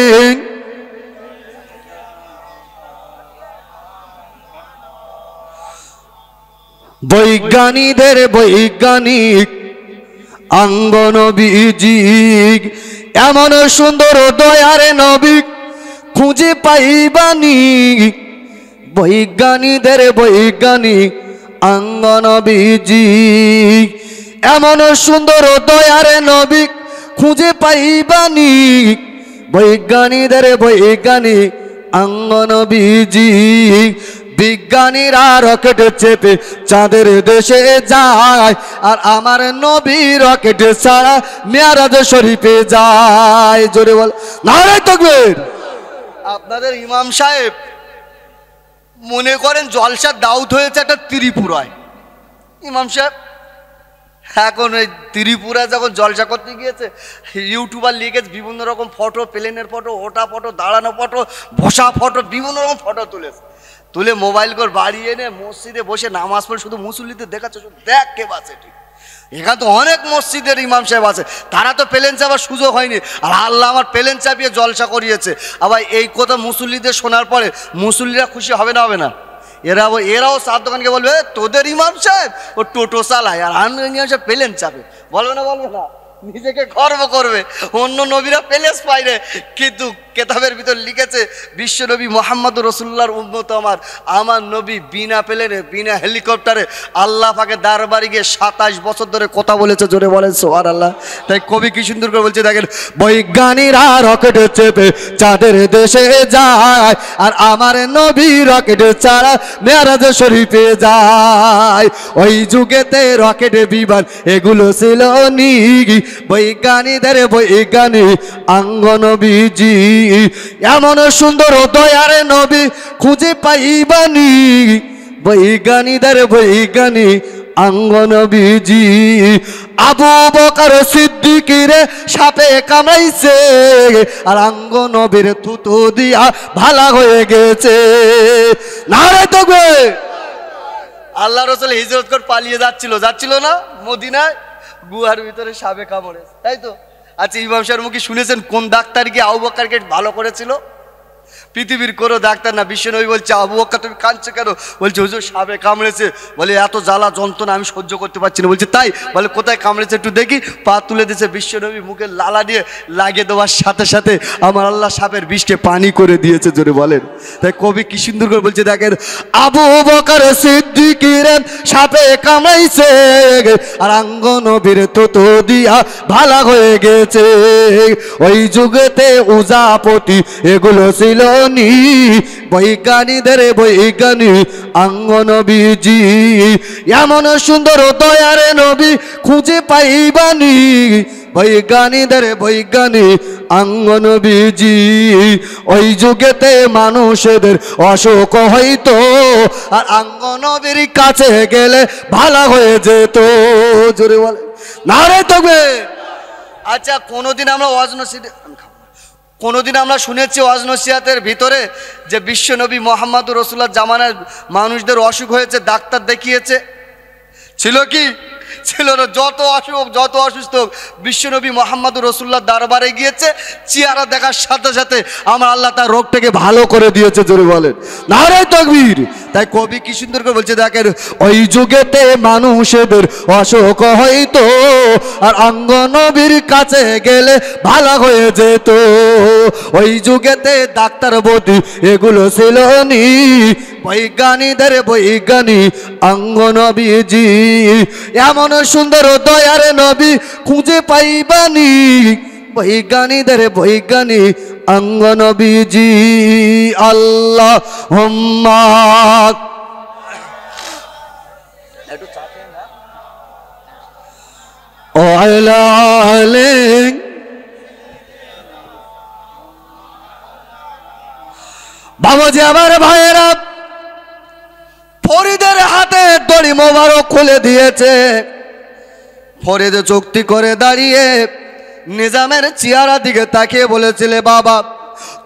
বৈজ্ঞানিক আঙ্গনবীজি এমন সুন্দর দয়ার নবী খুঁজে পাইবানি। বৈজ্ঞানিক আঙ্গনবীজি এমন সুন্দর দয়ার নবী খুঁজে পাইবানি। বৈজ্ঞানিক আঙ্গনবীজি বিজ্ঞানীরা রকেট চেপে চাঁদের দেশে যায়, আর আমার নবী রকেট ছাড়া মেরাজ শরীফে যায়। জোরে বল নারে তাকবীর। আপনাদের ইমাম সাহেব মনে করেন জলসার দাউদ হয়েছে একটা ত্রিপুরায়। ইমাম সাহেব এখন ওই ত্রিপুরা যখন জলসা করতে গিয়েছে, ইউটিউবার লিখেছে বিভিন্ন রকম ফটো, প্লেনের ফটো, ওটা ফটো, দাঁড়ানো ফটো, বসা ফটো, বিভিন্ন রকম ফটো তুলেছে। তুলে মোবাইল করে বাড়ি এনে মসজিদে বসে নামাজ পড়ে শুধু মুসল্লিদের দেখাচ্ছে, শুধু দেখ কে বাসে। ঠিক এখানে তো অনেক মসজিদের ইমাম সাহেব আছে, তারা তো প্লেন চাপার সুযোগ হয়নি, আর আল্লাহ আমার প্লেন চাপিয়ে জলসা করিয়েছে। আবার এই কথা মুসল্লিদের শোনার পরে মুসল্লিরা খুশি হবে না? হবে না? এরাও সাত দোকানকে বলবে তোদের ইমাম সাহেব ও টোটো চালায়, আর ইমাম সাহেব প্লেন চাপে। বলবে না? বলবে না? নিজেকে গর্ব করবে। অন্য নবীরা প্যালেস পাইরে, কিন্তু কেতাবের ভিতর লিখেছে বিশ্ব নবী মোহাম্মদ রসুল্লাহর উম্মত আমার নবী বিনা প্লেনে, বিনা হেলিকপ্টারে আল্লাহ পাকে দরবারে গিয়ে 27 বছর ধরে কথা বলেছে। জোরে বলেন সুবহানাল্লাহ। তাই কবি কি সুন্দর করে বলছে, দেখেন, বৈজ্ঞানিকরা রকেট চেপে চাঁদের দেশে যায়, আর আমার নবী রকেট ছাড়া মেরাজ শরীফে যায়। ওই যুগেতে রকেট বিমান এগুলো ছিল নি, বৈজ্ঞানিকদের বৈজ্ঞানিক আঙ্গ নবীজি। এমন সুন্দর দয়ার নবী খুঁজে পাইবানি, বৈজ্ঞানিকদের বৈজ্ঞানিক আঙ্গ নবীজি। আবু বকর সিদ্দিকীরে সাপে কামড়াইছে, আর আঙ্গ নবীর থুতু দিয়া ভালা হয়ে গেছে। নারে তবে আল্লাহ রাসূল হিজরত করে পালিয়ে যাচ্ছিল না মদিনায়, গুহার ভিতরে সাপে কামড়ে, তাই তো? আচ্ছা, ইমাম সাহেবের মুখে শুনেছেন কোন ডাক্তার গিয়ে আবু বকরকে ভালো করেছিল? পৃথিবীর কোনো ডাক্তার না। বিশ্বনবী বলছে, আবু বকর তুমি কাঁদছো কেন? বলছে, হুজুর সাপে কামড়েছে। বলে, এত জ্বালা যন্ত্রণা আমি সহ্য করতে পারছি না। বলছে, তাই? বলে, কোথায় কামড়েছে একটু দেখি। পা তুলে দিয়েছে, বিশ্বনবী মুখে লালা দিয়ে লাগিয়ে দেওয়ার সাথে সাথে আমার আল্লাহ সাপের বিষকে পানি করে দিয়েছে। জোরে বলেন। তাই কবি কি সুন্দর করে বলছে, দেখেন, আবু বকর সিদ্দিকীর সাপে কামড়াইছে, আর আঙ্গ নবীর থুতু দিয়া ভালা হয়ে গেছে। ওই যুগেতে উজাপতি এগুলো ছিল নি, বৈজ্ঞানিকদের বৈজ্ঞানিক আঙ্গ নবীজি। এমন সুন্দর দয়ার নবী খুঁজে পাইবানি, বৈজ্ঞানিকদের বৈজ্ঞানিক আঙ্গ নবীজি। ওই যুগেতে মানুষদের অসুখ হইতো, আর আঙ্গ নবীর কাছে গেলে ভালো হয়ে যেত। জোরে বলে নারে তবে। আচ্ছা, কোনোদিন আমরা শুনেছি ওয়াজ নসিহতের ভিতরে যে বিশ্ব নবী মোহাম্মদ রসুল্লাহ জামানার মানুষদের অসুখ হয়েছে, ডাক্তার দেখিয়েছে? ছিল কি? ছিল না। যত অসুখ, যত অসুস্থ বিশ্বনবী মোহাম্মদ রসুল্লাহ দরবারে গিয়েছে, চেহারা দেখার সাথে সাথে আমার আল্লাহ তার রোগটাকে ভালো করে দিয়েছে। জোরে বলেন নারে তাকবীর। তাই কবি কি সুন্দর করে বলছে, দেখেন, ওই যুগেতে মানুষদের অসুখ হইতো, আর আঙ্গ নবীর কাছে গেলে ভালো হয়ে যেত। ওই যুগেতে ডাক্তার বৌদি এগুলো ছিল নি, বৈজ্ঞানিকদের বৈজ্ঞানিক আঙ্গ নবীজি। এমন সুন্দর দয়ার নবী খুঁজে পাইবানি, বৈজ্ঞানিকদের বৈজ্ঞানিক আঙ্গ নবীজি। আল্লাহুম্মা ও আলা বাবাজি, আমার ভাইয়েরা, ফরিদের হাতে দড়ি মোবারক খুলে দিয়েছে। ফরিদ চুক্তি করে দাঁড়িয়ে নিজামের চেহারা দিকে তাকিয়ে বলেছিলে, বাবা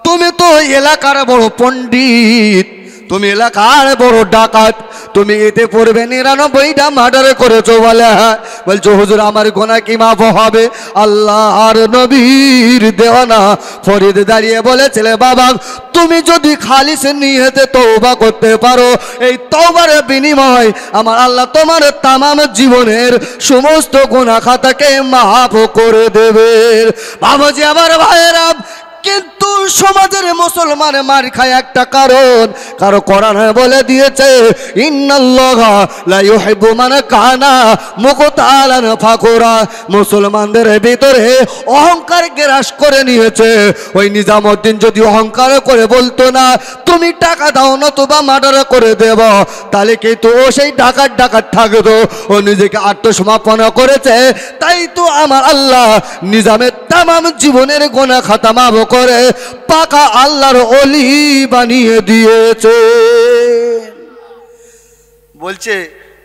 তুমি তো এলাকার বড় পণ্ডিত, তুমি এলাকার বড় ডাকাত, তুমি এতে পড়বে 99টা মার্ডার করেছো। বলে হ্যাঁ। বলছো, হুজুর আমার গুনাহ কি মাফ হবে? আল্লাহর নবীর দেওয়ানা ফরিদ দাঁড়িয়ে বলেছিলে, বাবা তুমি যদি খালিস নিয়তে তওবা করতে পারো, এই তওবার বিনিময় আমার আল্লাহ তোমার তামাম জীবনের সমস্ত গুনাহ খাতাকে মাফ করে দেবে। বাবাজি, আমার ভাইয়েরা, কিন্তু সমাজের মুসলমান মার খায় একটা কারণ, কারো কোরআনে বলে দিয়েছে, ইন্নাল্লাহা লা ইউহিব্বু মান কানা মুখতালান ফাকুরা। মুসলমানদের ভিতরে অহংকার গ্রাস করে নিয়েছে। ওই নিজামউদ্দিন যদি অহংকার করে বলতো না তুমি টাকা দাও নতুবা মার্ডার করে দেব, তাহলে কিন্তু ও সেই ডাকাত থাকতো। ও নিজেকে আত্মসমর্পণ করেছে, তাই তো আমার আল্লাহ নিজামের তামাম জীবনের গুনাহ খাতা মাফ করে পাকা আল্লাহর ওলি বানিয়ে দিয়েছে। বলছে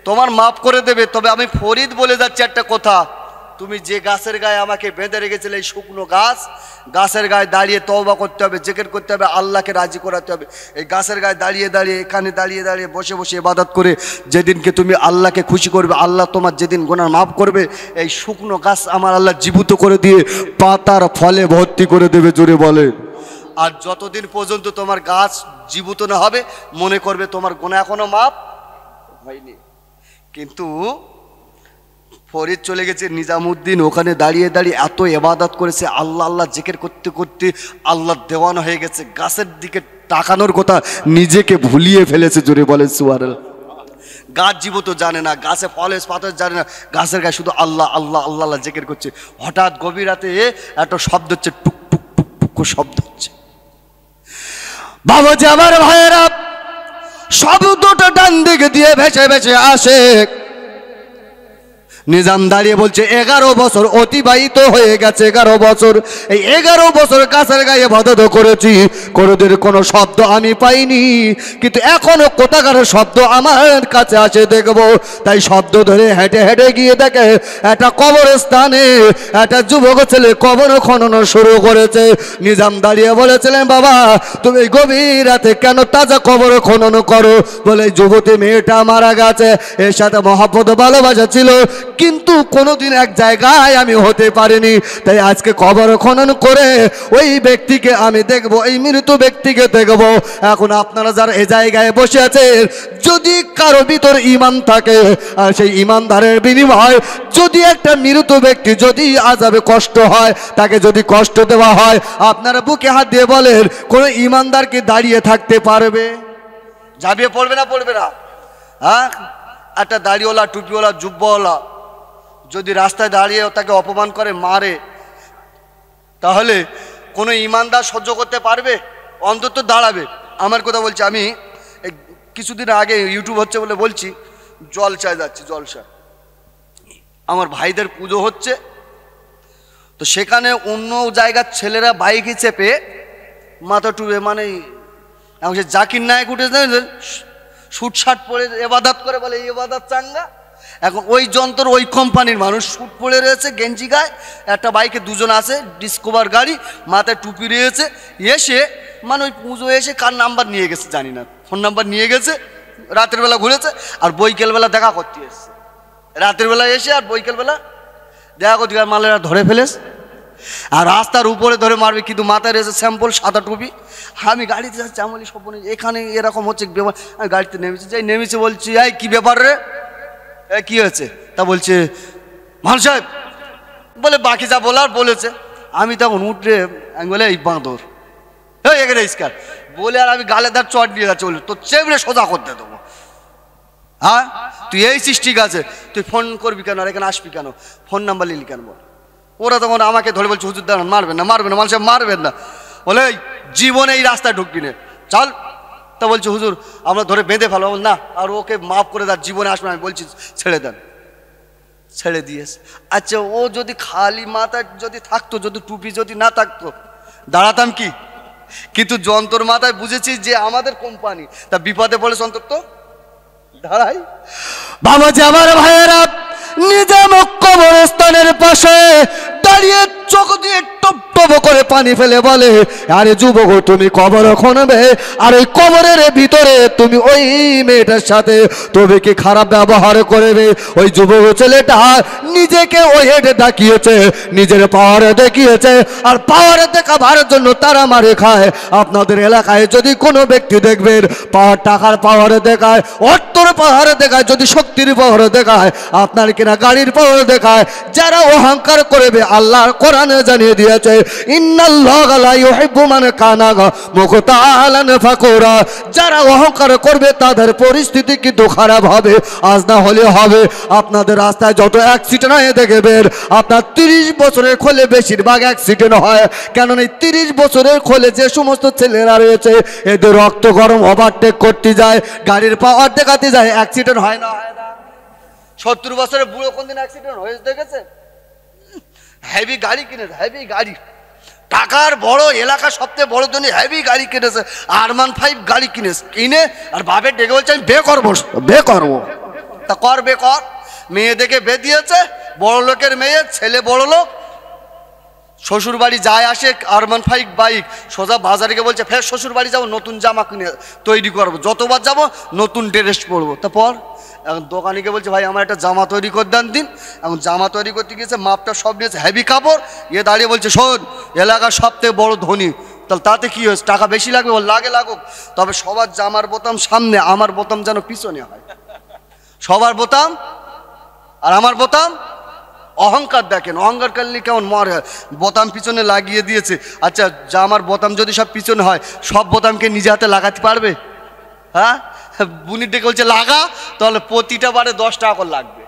তোমার মাফ করে দেবে। তবে আমি ফরিদ বলে যাচ্ছি একটা কথা, তুমি যে গাছের গায়ে আমাকে বেঁধে রেখেছিলে, এই শুকনো গাছ, গাছের গায়ে দাঁড়িয়ে তওবা করতে হবে, জিকির করতে হবে, আল্লাহকে রাজি করাতে হবে। এই গাছের গায়ে দাঁড়িয়ে দাঁড়িয়ে, এখানে দাঁড়িয়ে দাঁড়িয়ে, বসে বসে ইবাদত করে যেদিনকে তুমি আল্লাহকে খুশি করবে, আল্লাহ তোমার যেদিন গুনাহ মাফ করবে, এই শুকনো গাছ আমার আল্লাহ জীবিত করে দিয়ে পাতার ফলে ভর্তি করে দেবে। জোরে বলে। আর যতদিন পর্যন্ত তোমার গাছ জীবিত না হবে, মনে করবে তোমার গুনাহ এখনো মাফ হয়নি। কিন্তু ফরিদ চলে গেছে নিজামুদ্দিন, ওখানে দাঁড়িয়ে দাঁড়িয়ে এত ইবাদত করেছে, আল্লাহ আল্লাহ জিকির করতে করতে আল্লাহ দেওয়ান হয়ে গেছে, গাছের দিকে তাকানোর কথা নিজেকে ভুলিয়ে ফেলেছে। জোরে বলেন সুবহানাল্লাহ। গাছ জীবত জানে না, গাছে ফলে পাতা জানে না, গাছের গায়ে শুধু আল্লাহ আল্লাহ আল্লাহ আল্লাহ জিকির করছে। হঠাৎ গভীর রাতে একটা শব্দ হচ্ছে, টুক টুক টুক টুক শব্দ হচ্ছে। বাবাজি আমার ভাইয়েরা, শব্দটা ডান দিকে দিয়ে ভেসে ভেসে আসে। নিজাম দাঁড়িয়ে বলছে 11 বছর অতিবাহিত হয়ে গেছে, 11 বছর। এই 11 বছর গাছের গায়ে ইবাদত করেছি, কোনোদিন কোনো শব্দ আমি পাইনি, কিন্তু এখনো কোথাকার শব্দ আমার কাছে আসে দেখব। তাই শব্দ ধরে হেঁটে হেঁটে গিয়ে দেখে একটা কবরস্থানে একটা যুবক ছেলে কবর খনন শুরু করেছে। নিজাম দাঁড়িয়ে বলেছিলেন, বাবা তুমি গভীর রাতে কেন তাজা কবর খনন করো? বলে যুবতী মেয়েটা মারা গেছে, এর সাথে মহব্বত ভালোবাসা ছিল, কিন্তু কোনোদিন এক জায়গায় আমি হতে পারিনি, তাই আজকে কবর খনন করে ওই ব্যক্তিকে আমি দেখব, এই মৃত ব্যক্তিকে দেখব। এখন আপনারা যারা এই জায়গায় বসে আছেন, যদি কারো ভিতর ঈমান থাকে, আর সেই ঈমানদারের বিনিময় যদি একটা মৃত ব্যক্তি যদি আযাবে কষ্ট হয়, তাকে যদি কষ্ট দেওয়া হয়, আপনারা বুকে হাত দিয়ে বলেন, কোনো ঈমানদার কি দাঁড়িয়ে থাকতে পারবে? ঝাঁপিয়ে পড়বে না? পড়বে না? হ্যাঁ, একটা দাড়িওয়ালা, টুপিওয়ালা, জুব্বাওয়ালা যদি রাস্তায় দাঁড়িয়ে তাকে অপমান করে, মারে, তাহলে কোনো ইমানদার সহ্য করতে পারবে? অন্তত দাঁড়াবে। আমার কথা বলছি, আমি কিছুদিন আগে ইউটিউব হচ্ছে বলে বলছি, জলসায় যাচ্ছি, জলসা, আমার ভাইদের পুজো হচ্ছে, তো সেখানে অন্য জায়গার ছেলেরা বাইকে চেপে মাথা টুপে, মানে এখন সে জাকির নায়ক উঠেছে, শুট শার্ট পরে ইবাদত করে, বলে ইবাদত চাঙ্গা। এখন ওই যন্ত্র, ওই কোম্পানির মানুষ শুট পরে রয়েছে, গেঞ্জি গায়ে, একটা বাইকে দুজন আছে, ডিসকভার গাড়ি, মাথায় টুপি রয়েছে, এসে মানে ওই পুজো এসে কার নাম্বার নিয়ে গেছে জানি না, ফোন নাম্বার নিয়ে গেছে, রাতের বেলা ঘুরেছে, আর বৈকালবেলা দেখা করতে এসছে। রাতের বেলা এসে আর বৈকালবেলা দেখা করতে, আর মালেরা ধরে ফেলেছে, আর রাস্তার উপরে ধরে মারবে, কিন্তু মাথায় রয়েছে স্যাম্পল সাদা টুপি। আমি গাড়িতে যাচ্ছি, আমলি স্বপ্নে এখানে এরকম হচ্ছে ব্যাপার। আমি গাড়িতে নেমেছি, যাই নেমেছি, বলছি এই কি ব্যাপার রে, কি হয়েছে? তা বলছে মাল সাহেব, বলে বাকি যা বলার বলেছে। আমি তখন উঠে আমি বলে এই বাঁদর, এই এখানে ইস্কার বলে, আর আমি গালে তার চট দিয়ে যাচ্ছে, বলে তোর চেপড়ে সোজা করতে দেবো। হ্যাঁ, তুই এইছিস ঠিক আছে, তুই ফোন করবি কেন, আর এখানে আসবি কেন, ফোন নাম্বার নিলি কেন বল। ওরা তখন আমাকে ধরে বলছে, হুজুর দাঁড়ান, মারবেন না, মারবেন না, মানুষ মারবেন না, বলে জীবনে এই রাস্তায় ঢুকবি না, চল। তা বলছে হুজুর আমরা ধরে বেঁধে ফেলো, না আর ওকে মাফ করে দেন, জীবনে আসবে। আমি বলছি ছেড়ে দেন, ছেড়ে দিয়েছে। আচ্ছা, ও যদি খালি মাথায় যদি থাকতো, যদি টুপি যদি না থাকতো, দাঁড়াতাম কি? কিন্তু যন্ত্র মাথায় বুঝেছি যে আমাদের কোম্পানি, তা বিপদে পড়ে অন্তত দাঁড়াই। বাবাজি আমার ভাইয়েরা, নিজাম কবরস্থানের পাশে দাঁড়িয়ে চোখ দিয়ে টপ টপ করে পানি ফেলে বলে, আরে যুবক তুমি কবর খনবে, আর ওই কবরের ভিতরে তুমি ওই মেয়েটার সাথে তুমি কি খারাপ ব্যবহার করবে? ওই যুবক ছেলেটা নিজেকে ওই হেঁটে দেখিয়েছে, নিজের পাওয়ারে দেখিয়েছে, আর পাওয়ারে দেখাবার জন্য তারা মারে খায়। আপনাদের এলাকায় যদি কোনো ব্যক্তি দেখবেন পাওয়ার, টাকার পাওয়ারে দেখায়, অর্থর পাওয়ারে দেখায়, যদি শক্তির পাওয়ারে দেখায়, আপনার কিনা গাড়ির পাওয়ারে দেখায়, যারা অহংকার করবে আল্লাহর কোরআনে জানিয়ে দিয়েছে, ইন্নাল্লাহা লা ইউহিব্বু মান কানা মুখতাআলান ফাকুরা। যারা অহংকার করবে তাদের পরিস্থিতি কিন্তু খারাপ হবে, আজ না হলে হবে। আপনাদের রাস্তায় যত অ্যাক্সিডেন্ট হয় দেখবেন, আপনার 30 বছরের খোলে বেশিরভাগ অ্যাক্সিডেন্ট হয়। কেননা এই 30 বছরের খোলে যে সমস্ত ছেলেরা রয়েছে, এদের রক্ত গরম, ওভারটেক করতে যায়, গাড়ির পাওয়ার দেখাতে যায়, অ্যাক্সিডেন্ট হয় না? হয় না। 70 বছরের বুড়ো কোনদিন অ্যাক্সিডেন্ট হয়েছে দেখেছে? হেভি গাড়ি কিনেছে, হেভি গাড়ি, টাকার বড়, এলাকার সবচেয়ে বড় জন্য হেভি গাড়ি কিনেছে, R15 গাড়ি কিনেছে, কিনে আর বাপের ডেকে বলছে আমি বে করবো, বে করবো। তা করবে কর, মেয়ে দেখে বে দিয়েছে, বড় লোকের মেয়ে, ছেলে বড় লোক, শ্বশুর বাড়ি যায় আসে আরমান ফাইক বাইক, সোজা বাজারে গিয়ে বলছে ফের শ্বশুর বাড়ি যাবো, নতুন জামা কিনে তৈরি করবো, যতবার যাবো নতুন ড্রেস পরবো। তারপর এখন দোকানিকে বলছে ভাই আমার একটা জামা তৈরি করে দেন দিন। এখন জামা তৈরি করতে গিয়েছে, মাপটা সব নিয়েছে, হেভি কাপড়। দাঁড়িয়ে বলছে শোন, এলাকার সবথেকে বড় ধনী, তাহলে তাতে কী হয়েছে, টাকা বেশি লাগবে? ও লাগে লাগুক, তবে সবার জামার বোতাম সামনে, আমার বোতাম যেন পিছনে হয়। সবার বোতাম আর আমার বোতাম, অহংকার দেখেন, অহংকার করলে কেমন মরে, বোতাম পিছনে লাগিয়ে দিয়েছে। আচ্ছা জামার বোতাম যদি সব পিছনে হয়, সব বোতামকে নিজে হাতে লাগাতে পারবে? হ্যাঁ, বুনির ডেকে বলছে লাগা, তাহলে প্রতিটা বারে 10 টাকা করে লাগবে,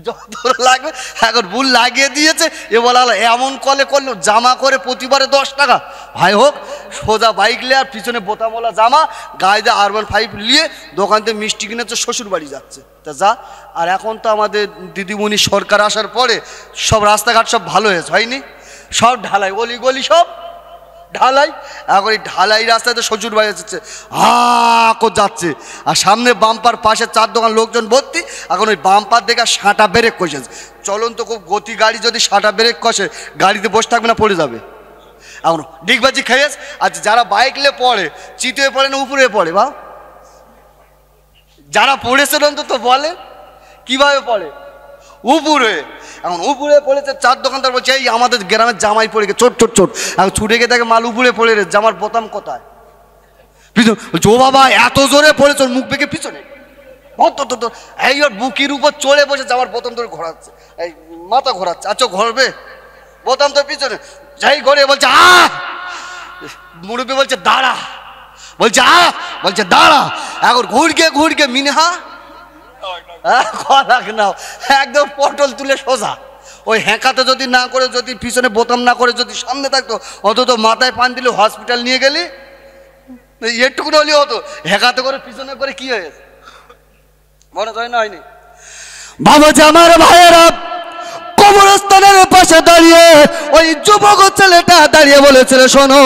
যত লাগবে। এখন বুল লাগিয়ে দিয়েছে, এ বলা এমন কলে করলো জামা করে প্রতিবারে 10 টাকা। ভাই হোক, সোজা বাইক নিয়ে আর পিছনে বোতামওয়ালা জামা, গায়ে দিয়ে R15 নিয়ে দোকান থেকে মিষ্টি কিনেছে, শ্বশুর বাড়ি যাচ্ছে। তা যা। আর এখন তো আমাদের দিদিমণি সরকার আসার পরে সব রাস্তাঘাট সব ভালো হয়েছে, হয়নি? সব ঢালাই, অলি গলি সব ঢালাই। এখন এই ঢালাই রাস্তাতে শ্বশুর বাড়ি যাচ্ছে, যাচ্ছে, আর সামনে বাম্পার পাশে 4 দোকান লোকজন ভর্তি। এখন ওই বাম্পার দেখে সাঁটা ব্রেক কষেছে, চলন্ত খুব গতি গাড়ি, যদি সাঁটা ব্রেক কষে গাড়িতে বসে থাকবে না, পড়ে যাবে। এখন ডিগবাজি খেয়েছে। আচ্ছা যারা বাইক নিয়ে পড়ে, চিতয়ে পড়ে না উপরে পড়ে? বা যারা পড়েছেন অন্তত বলে কিভাবে পড়ে? উপরে। এখন উপরে পড়েছে, 4 দোকানদার বলছে এই আমাদের গ্রামের জামাই পড়ে গেছে, ছোট ছোট ছোট। এখন ছুটে গিয়ে দেখে মাল উপরে পড়ে রে, জামার বোতাম কোথায়? পিছনে। বলছে ও বাবা এত জোরে পড়েছ, মুখ বেঁকে পিছনে, এই ওর বুকির উপর চড়ে বসে জামার বোতাম ধরে ঘোরাচ্ছে, এই মাথা ঘোরাচ্ছে। আচ্ছা ঘরবে, বোতাম তো পিছনে, যাই ঘরে বলছে মুরব্বী বলছে দাঁড়া, বলছে বলছে দাঁড়া। এখন ঘুরকে মিনহা নাও, একদম পটল তুলে সোজা। ওই হ্যাঁকাতে যদি না করে, যদি পিছনে বোতাম না করে, যদি সামনে থাকতো, অন্তত মাথায় পান দিলে হসপিটাল নিয়ে গেলি, এটুকু হলেও হতো। হ্যাঁকাতে করে পিছনে করে কি হয়েছে মনে হয় না? হয়নি? বাবা যে আমার ভাইয়েরা, কবরস্থানের পাশে দাঁড়িয়ে ওই যুবক ছেলেটা দাঁড়িয়ে বলেছিল শোনো,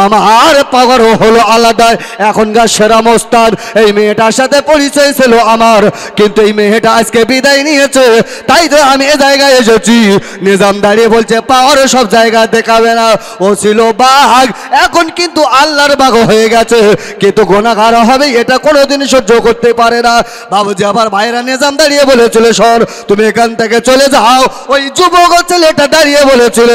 আমার পাওয়ার হলো আলাদা, এখনকার সেরা মোস্তাদ এই মেয়েটার সাথে পরিচয় ছিল আমার, কিন্তু এই মেয়েটা আজকে বিদায় নিয়েছে, তাই তো আমি এ জায়গায় এসেছি। নিজাম দাঁড়িয়ে বলছে পাওয়ার সব জায়গায় দেখাবে না, ও ছিল বাঘ, এখন কিন্তু আল্লাহর বাঘ হয়ে গেছে, কিন্তু গুনাহগার হবে এটা কোনোদিন সহ্য করতে পারে না। বাবুজি আবার ভাইরা নিজাম দাঁড়িয়ে বলেছিল সর, তুমি এখান থেকে চলে যাও। ওই যুবক ছেলেটা দাঁড়িয়ে বলেছিল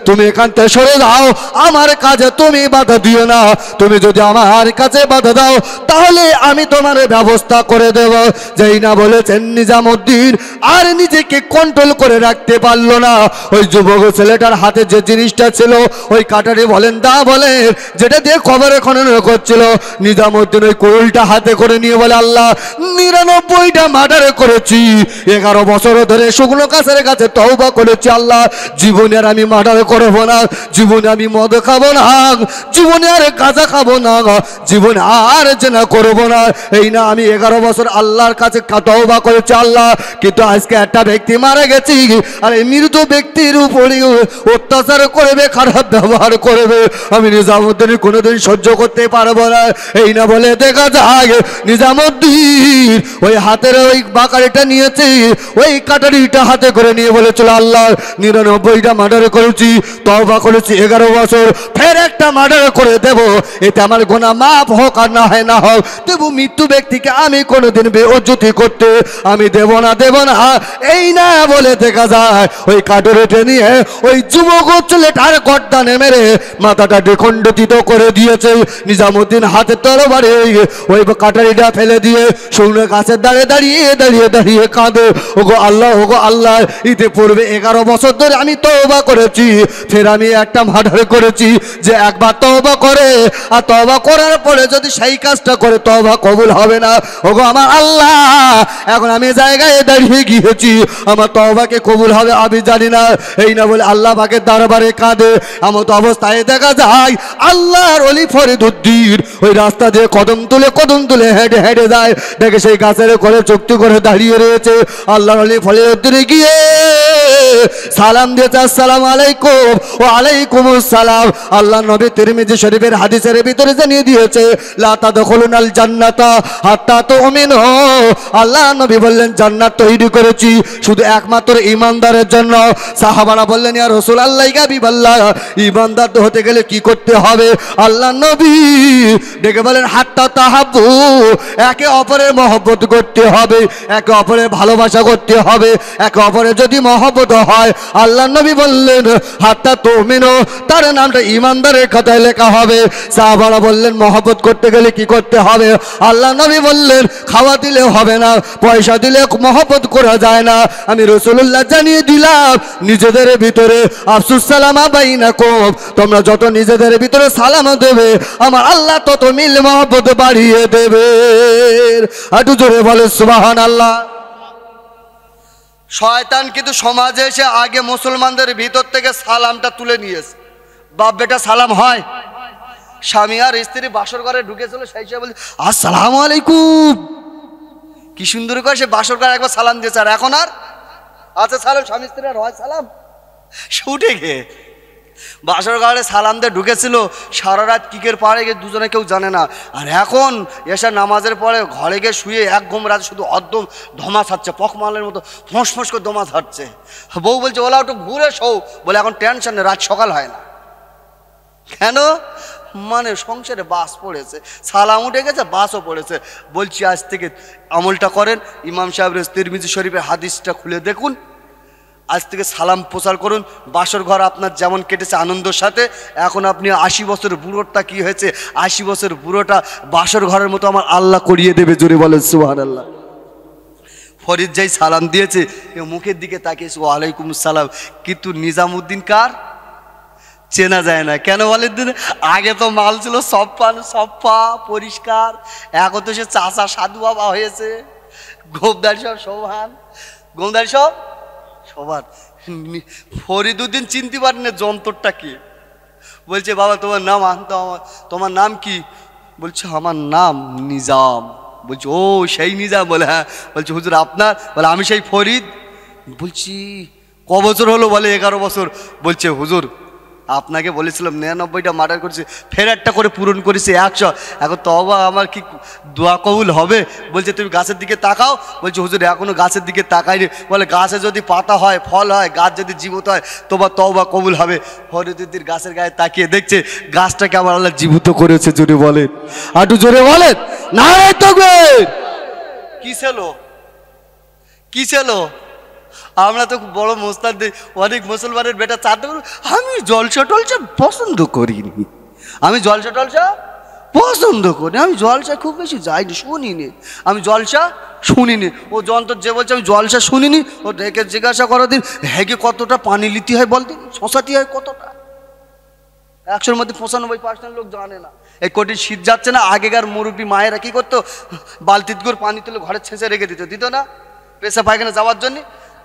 তুমি এখান থেকে সরে যাও, আমার কাজে তুমি বাধা দিও না, তুমি যদি আমার কাছে বাধা দাও তাহলে আমি তোমার ব্যবস্থা করে দেব। যেই না বলেছেন নিজামউদ্দিন আর নিজেকে কন্ট্রোল করে রাখতে পারলো না। ওই যুবক ছেলেটার হাতে যে জিনিসটা ছিল, ওই কাটারি বলেন দা বলেন, যেটা দিয়ে কবরে খনন করছিল, নিজামউদ্দিন ওই কুড়ুলটা হাতে করে নিয়ে বলে আল্লাহ 99টা মার্ডার করেছি, 11 বছর ধরে শুকনো কাছের কাছে তওবা করেছি, আল্লাহ জীবনে আর আমি মার্ডার করবো না, জীবনে আমি মদ খাবো না, জীবনে আর গাঁজা খাবো না, জীবনে আর জেনা করবো না। এই না আমি 11 বছর আল্লাহর কাছে তওবা করেছি আল্লাহ, কিন্তু আজকে একটা ব্যক্তি মারা গেছি, আর এই মৃত ব্যক্তির উপরে অত্যাচার করবে, খারাপ ব্যবহার করবে, আমি নিজামউদ্দিন কোনোদিন সহ্য করতে পারবো না। এই না বলে দেখা যায় নিজামউদ্দিন ওই হাতের ওই বাকারিটা নিয়েছে, ওই কাটারিটা হাতে করে নিয়ে বলেছিল আল্লাহ 99টা মার্ডার করেছি, তওবা করেছি 11 বছর, ফের একটা মার্ডার করে দেব, এতে আমার গুনাহ মাফ হোক আর না হয় না হোক, তবু মৃত্যু ব্যক্তিকে আমি কোনোদিন বেইজ্জতি করতে আমি দেব না। এই না বলে দেখা যায় ওই কাটারিটা নিয়ে ওই যুবক ছেলেটার গর্দানে মেরে মাথাটা দ্বিখণ্ডিত করে দিয়েছে। নিজামউদ্দিন হাতে তরবারি ওই কাটারিটা ফেলে দিয়ে শুকনো গাছের দাঁড়িয়ে কাঁদে, ওগো আল্লাহ ইতিপূর্বে 11 বছর ধরে আমি তওবা করেছি, ফের আমি একটা মার্ডার করেছি, যে একবার তওবা করে আর তওবা করার পরে যদি সেই কাজটা করে তওবা কবুল হবে না, ওগো আমার আল্লাহ এখন আমি জায়গায় দাঁড়িয়ে গিয়েছি, আমার তওবাকে কবুল হবে আমি জানি না। এই না বলে আল্লাহ পাকের দরবারে কাঁদে। এমন অবস্থায় দেখা যায় আল্লাহর ওলি ফরিদউদ্দিন ওই রাস্তা দিয়ে কদম তুলে হেঁটে যায়, দেখে সেই গাছের করে চুক্তি করে দাঁড়িয়ে রয়েছে। আল্লাহর ওলি ফরিদউদ্দিন গিয়ে সালাম দিয়েছে আসসালামু আলাইকুম ওয়া আলাইকুমুস সালাম। আল্লাহ নবী তিরমিজি শরীফের হাদিসের ভিতরে জানিয়ে দিয়েছে লা তাদখুলুনাল জান্নাতা হাত্তা তুমিনু। আল্লাহ নবী বললেন জান্নাত তৈরি করেছি শুধু একমাত্র ঈমানদারের জন্য। সাহাবারা বললেন ইয়া রাসূলুল্লাহ হাবিবাল্লাহ ঈমানদার হতে গেলে কি করতে হবে? আল্লাহ নবী ডেকে বলেন হাত্তা তাহাব্বু, একে অপরের মহব্বত করতে হবে, একে অপরের ভালোবাসা করতে হবে। একে অপরের যদি মহব্বত হয় আল্লাহ নবী বললেন হাত্তা তুমিনু, তার নামটা ঈমানদারের খাতায় লেখা হবে। সাহাবারা বললেন মহব্বত করতে গেলে কি করতে হবে? আল্লাহ নবী বললেন খাওয়া দিলে হবে না, পয়সা দিলে মহব্বত করা যায় না। আমি রাসূলুল্লাহ জানিয়ে দিলাম নিজেদের ভিতরে আফসুস সালামা বাইনাকুম, তোমরা যত নিজেদের ভিতরে সালাম দেবে আমার আল্লাহ তত মিল মহব্বত বাড়িয়ে দেবে। একটু জোরে বলে সুবহানাল্লাহ। শয়তান কিন্তু সমাজে এসে আগে মুসলমানদের ভিতর থেকে সালামটা তুলে নিয়েছে। বাপ বেটা সালাম হয়, স্বামী আর স্ত্রী বাসর ঘরে ঢুকেছিল সেই সে বলে আসসালামু আলাইকুম, কি সুন্দর করে সে বাসর ঘরে একবার সালাম দিয়েছে। আর এখন আর আচ্ছা সালাম স্বামী স্ত্রী আর হয় সালাম শুটে গিয়ে বাসর ঘরে সালাম দিয়ে ঢুকেছিল, সারা রাত কিকের পাড়ে গিয়ে দুজনে কেউ জানে না। আর এখন এসে নামাজের পরে ঘরে গিয়ে শুয়ে এক ঘুম রাত শুধু অদ্দম ধমা ছাড়ছে, পকমালের মতো ফোঁস ফোঁস করে দমা ছাড়ছে। বউ বলছে ওলা একটু ঘুরে শো, বলে এখন টেনশন নেই, রাত সকাল হয় না। কেন? মানে সংসারে বাস পড়েছে, সালাম উঠে গেছে, বাসও পড়েছে। বলছি আজ থেকে আমলটা করেন, ইমাম সাহেবের তিরমিজি শরীফের হাদিসটা খুলে দেখুন, আজ থেকে সালাম প্রচার করুন। বাসর ঘর আপনার যেমন কেটেছে আনন্দের সাথে, এখন আপনি 80 বছরের বুড়োটা কি হয়েছে, 80 বছরের বুড়োটা বাসর ঘরের মতো আমার আল্লাহ করিয়ে দেবে। জোরে বলেন সুবহানাল্লাহ। ফরিদ যাই সালাম দিয়েছে, মুখের দিকে তাকিয়েছে ওয়ালাইকুম সালাম, কিন্তু নিজামুদ্দিন কার চেনা যায় না। কেন বলেন দিন? আগে তো মাল ছিল সপ্পা পরিষ্কার, এখন তো সে চাচা সাধু বাবা হয়েছে, গোবদারি সব সমান, গোমদারি সব সবার। ফরিদুদ্দিন চিনতে পারেন না যন্ত্রটা কি। বলছে বাবা তোমার নাম আনতো, তোমার নাম কি? বলছে আমার নাম নিজাম। বলছে ও সেই নিজাম? বলে হ্যাঁ। বলছে হুজুর আপনার? বলে আমি সেই ফরিদ। বলছি ক বছর হলো? বলে 11 বছর। বলছে হুজুর আপনাকে বলেছিলাম 99টা মার্ডার করেছে, ফের একটা করে পূরণ করেছে 100, এখন তওবা আমার কি দোয়া কবুল হবে? বলছে তুমি গাছের দিকে তাকাও। বলছে হুজুর এখনো গাছের দিকে তাকাইনি। বলে গাছে যদি পাতা হয়, ফল হয়, গাছ যদি জীবিত হয় তোমার তওবা কবুল হবে। ফরিদুদ্দিন গাছের গায়ে তাকিয়ে দেখছে গাছটাকে আমার আল্লাহ জীবিত করেছে। জোরে বলেন, একটু জোরে বলেন নারে তাকবীর। কি ছিল কি ছিল? আমরা তো বড় মোস্তাদ, অনেক মুসলমানের বেটা চাঁদে। আমি জলসা টলসা পছন্দ করিনি, আমি জলসা টলসা পছন্দ করি, আমি জলসা খুব বেশি যাইনি, শুনিনি, আমি জলসা শুনিনি। ও যন্ত্র যে বলছে আমি জলসা শুনিনি, ও ডেকে জিজ্ঞাসা করো দিন হেগে কতটা পানি লিতে হয় বল দিন, শশাতে হয় কতটা? 100-র মধ্যে 95% লোক জানে না। এই কঠিন শীত যাচ্ছে না, আগেকার মুরব্বী মায়েরা কি করতো, বালতিত করে পানি তুলে ঘরের ছেঁচে রেখে দিত না পেশা পায়খানা যাওয়ার জন্য।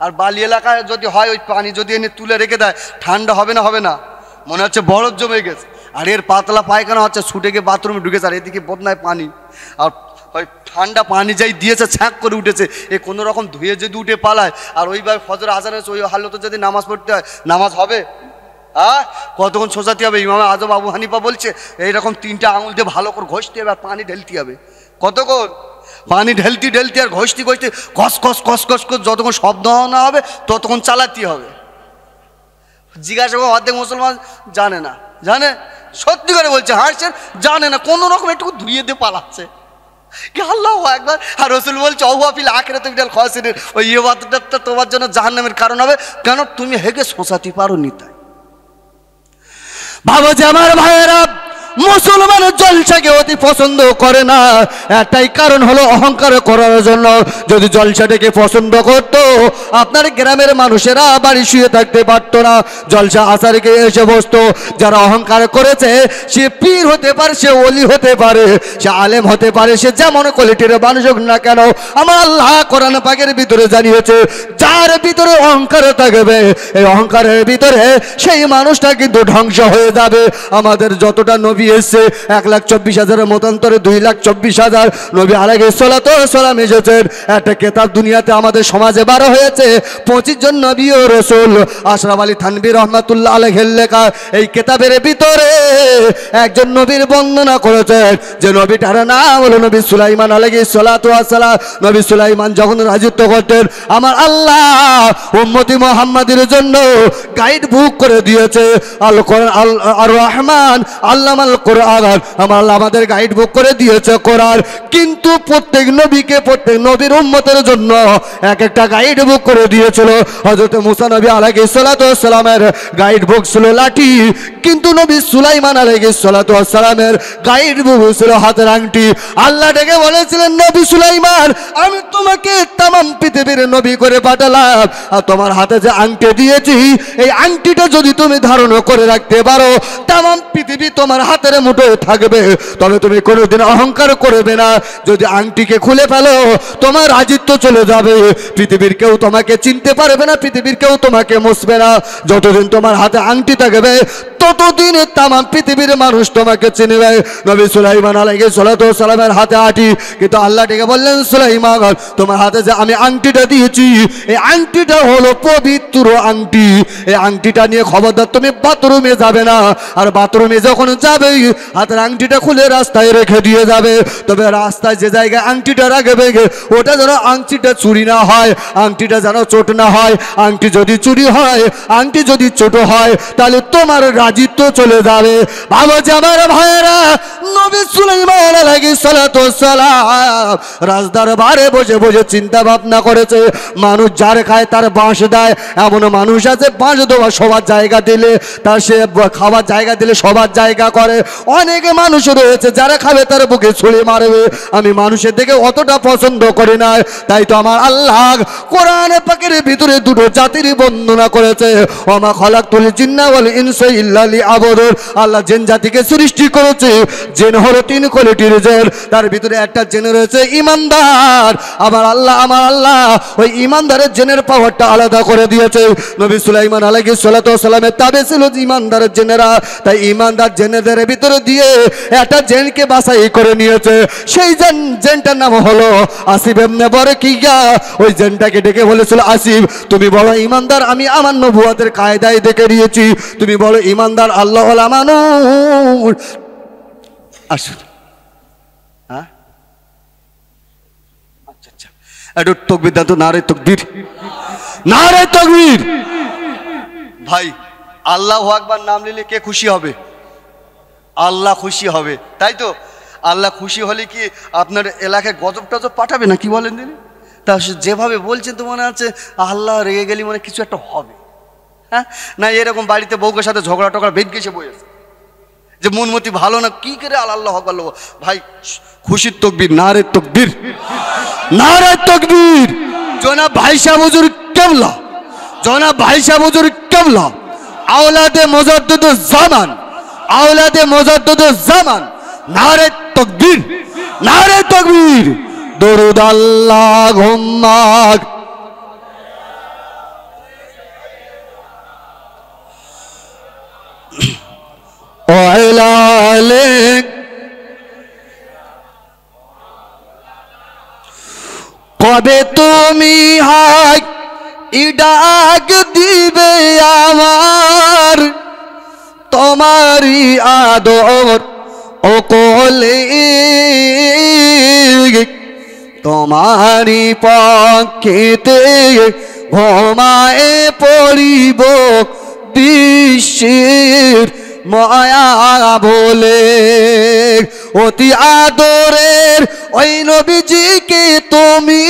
আর বালি এলাকায় যদি হয় ওই পানি যদি এনে তুলে রেখে দেয়, ঠান্ডা হবে না? হবে না? মনে হচ্ছে বরফ জমে গেছে। আর এর পাতলা পায়খানা হচ্ছে, ছুটে গিয়ে বাথরুমে ঢুকেছে, আর এদিকে বদনায় পানি, আর ওই ঠান্ডা পানি যাই দিয়েছে ছ্যাঁক করে উঠেছে। এ কোনো রকম ধুয়ে যদি উঠে পালায়, আর ওইভাবে ফজর আজান হয়েছে, ওই হালতে যদি নামাজ পড়তে হয়, নামাজ হবে? কতক্ষণ শোষাতে হবে? ইমাম আজম আবু হানিফা বলছে এইরকম 3টে আঙুল দিয়ে ভালো করে ঘষতে হবে আর পানি ঢেলতে হবে। কতক্ষণ? পানি ঢেলতে ঢেলতে আর ঘষতে ঘষতে কস কস কস কস কস যতক্ষণ শব্দ না হবে ততক্ষণ চালাতে হবে। জিজ্ঞাসা করে অর্ধেক মুসলমান জানে না। জানে? সত্যি করে বলছে, হাসছেন, জানে না, কোনো রকম একটু ধুয়ে দিয়ে পালাচ্ছে। আল্লাহু আকবার। আর রাসূল বলছে ওয়াফিল আখিরাতি মিনাল খাসিরিন, ওই ইবাদতটা তোমার জন্য জাহান্নামের কারণ হবে, কেন তুমি হেগে শোষাতে পারোনি তাই। ভাবো যে আমার ভাইয়েরা, মুসলমান জলসাকে অতি পছন্দ করে না, একটাই কারণ হলো অহংকার করার জন্য। যদি জলসাটাকে পছন্দ করত, আপনার গ্রামের মানুষেরা বাড়ি শুয়ে থাকতে পারতো না, জলসা আসারকে এসে বসতো। যারা অহংকার করেছে, সে পীর হতে পারে, সে ওলি হতে পারে, সে আলেম হতে পারে, সে যেমন কোয়ালিটির মানুষ হোক না কেন, আমার আল্লাহ কোরআন পাকের ভিতরে জানিয়েছে যার ভিতরে অহংকার থাকবে, এই অহংকারের ভিতরে সেই মানুষটা কিন্তু ধ্বংস হয়ে যাবে। আমাদের যতটা নবী নবী এসেছে 1,24,000-এর মতান্তরে 2,24,000 নবী আলাইহিস সালাতু ওয়াস সালাম এসেছেন। একটা কিতাব দুনিয়াতে আমাদের সমাজে বার হয়েছে 25 জন নবী ও রাসূল। আশরাফ আলী থানভী রহমাতুল্লাহ আলাইহির লেখা এই কিতাবের ভিতরে একজন নবীর বর্ণনা করেছেন যে নবীটার নাম হলো নবী সুলাইমান আলাইহিস সালাতু ওয়াস সালাম। নবী সুলাইমান যখন রাজত্ব করতেন আমার আল্লাহ উম্মতি মুহাম্মাদের জন্য গাইড বুক করে দিয়েছে। আল কোরআন আর রহমান আল্লামাল কোরআন, আমার আল্লাহ আমাদের গাইড বুক করে দিয়েছে কোরআন। কিন্তু প্রত্যেক নবীকে প্রত্যেক নবীর উম্মতের জন্য এক একটা গাইড বুক করে দিয়েছিল। হযরত মুসা নবী আলাইহিস সালাতু ওয়াস সালামের গাইড বুক ছিল লাঠি, কিন্তু নবী সুলাইমান আলাইহিস সালাতু ওয়াস সালামের গাইড বুক ছিল হাতের আংটি। আল্লাহ ডেকে বলেছিলেন নবী সুলাইমান আমি তোমাকে तमाम পৃথিবীর নবী করে পাঠালাম, আর তোমার হাতে যে আংটি দিয়েছি এই আংটিটা যদি তুমি ধারণ করে রাখতে পারো तमाम পৃথিবী তোমার হাতের মুঠোয় থাকবে, তবে তুমি কোনোদিন অহংকার করবে না। যদি আংটিকে খুলে ফেলো তোমার রাজত্ব চলে যাবে, পৃথিবীর কেউ তোমাকে চিনতে পারবে না, পৃথিবীর কেউ তোমাকে মুছবে না। যতদিন তোমার হাতে আংটি থাকবে ততদিন तमाम পৃথিবীর মানুষ তোমাকে চিনবে। নবী সুলাইমান আলাইহিস সালাতু ওয়াস সালামের হাতে আংটি, কিন্তু আল্লাহ ডেকে বললেন সুলাইমান তোমার হাতে যে আমি আংটিটা দিয়েছি এই আংটিটা হলো পবিত্র আংটি, এই আংটিটা নিয়ে খবরদার তুমি বাথরুমে যাবে না। আর বাথরুমে যখন যাবে হাতের আংটিটা খুলে রাস্তায় রেখে দিয়ে যাবে, তবে রাস্তায় যে জায়গায় আংটিটা রাখবে ওটা যেন আংটিটা চুরি না হয়, আংটিটা যেন চোট না হয়। আংটি যদি চুরি হয়, আংটি যদি ছোট হয় তাহলে তোমার রাজিত্ব চলে যাবে। ভালো আমার ভাইয়েরা নবী সুলাইমান আলাইহিস সালাতু ওয়াস সালাম রাজদরবারে বসে বসে চিন্তা ভাবনা করেছে। মানুষ যার খায় তার বাঁশ দেয়, এমন মানুষ আছে বাঁশ দেওয়া সবার জায়গা দিলে তার সে খাবার জায়গা দিলে সবার জায়গা করে। অনেক মানুষ রয়েছে যারা খাবে তার বুকে ছুঁড়ে মারবে। আমি মানুষের দিকে অতটা পছন্দ করি না, তাই তো আমার আল্লাহ কোরআনে পাকের ভিতরে দুটো জাতির বর্ণনা করেছে ওমা খালাকতুল জিন্না ওয়াল ইনসা ইল্লা লিয়াবুদুন। আল্লাহ জিন জাতিকে সৃষ্টি করেছে, জিন হলো 3 কোয়ালিটির জিন, তার ভিতরে একটা জিন রয়েছে ইমানদার। আমার আল্লাহ ওই ইমানদারের জিনের পাওয়ারটা আলাদা করে দিয়েছে। নবী সুলাইমান আলাইহিস সালাতু ওয়াস সালামের তাবে ছিল ইমানদারের জিনেরা, তাই ইমানদার জিনেদের ভিতরে দিয়ে একটা জিনকে বাছাই করে নিয়েছে। সেই জিনটার নাম হলো আসিফ ইবনে বরকিয়া। ওই জিনটাকে ডেকে বলেছিল আসিফ তুমি বড় ইমানদার, আমি আমার নবুয়তের কায়দায় দেখে দিয়েছি, তুমি বড় ইমানদার আল্লাহ ওয়ালা মানুষ। আসুন হ্যাঁ আচ্ছা একটু তাকবীর দাও তো, নারে তাকবীর, নারে তাকবীর। ভাই আল্লাহু আকবার নাম নিলে কে খুশি হবে? আল্লাহ খুশি হবে, তাই তো? আল্লাহ খুশি হলে কি আপনার এলাকায় গজব টজব পাঠাবে না? কি বলেন দিদি? তা যেভাবে বলছেন তো মনে আছে আল্লাহ রেগে গেলি মানে কিছু একটা হবে। হ্যাঁ না এরকম বাড়িতে বউকের সাথে ঝগড়া টগড়া বেদ গেছে বইয়েছে যে মনমতি ভালো না, কি করে আল্লাহ আকবার লোক। ভাই খুশির তাকবীর, নারে তাকবীর, নারে তাকবীর। জনাব ভাই সাহেব হুজুর কেবলা, জনাব ভাই সাহেব হুজুর কেবলা আওলাদে মুজাদ্দিদুজ জামান, আওলাদে মুজাদ্দিদুজ জামান। নারে তাকবীর, নারে তাকবীর। দরুদ আল্লাহুম্মা ওয়ালা আলিক। কবে তুমি হাক ডাক দিবে আমার, তোমারি আদর ও কোলে, তোমারি পক্ষেতে ঘুমায় পড়িব বিশ্বের মায়া বলে। অতি আদরের ওই নবীজিকে তুমি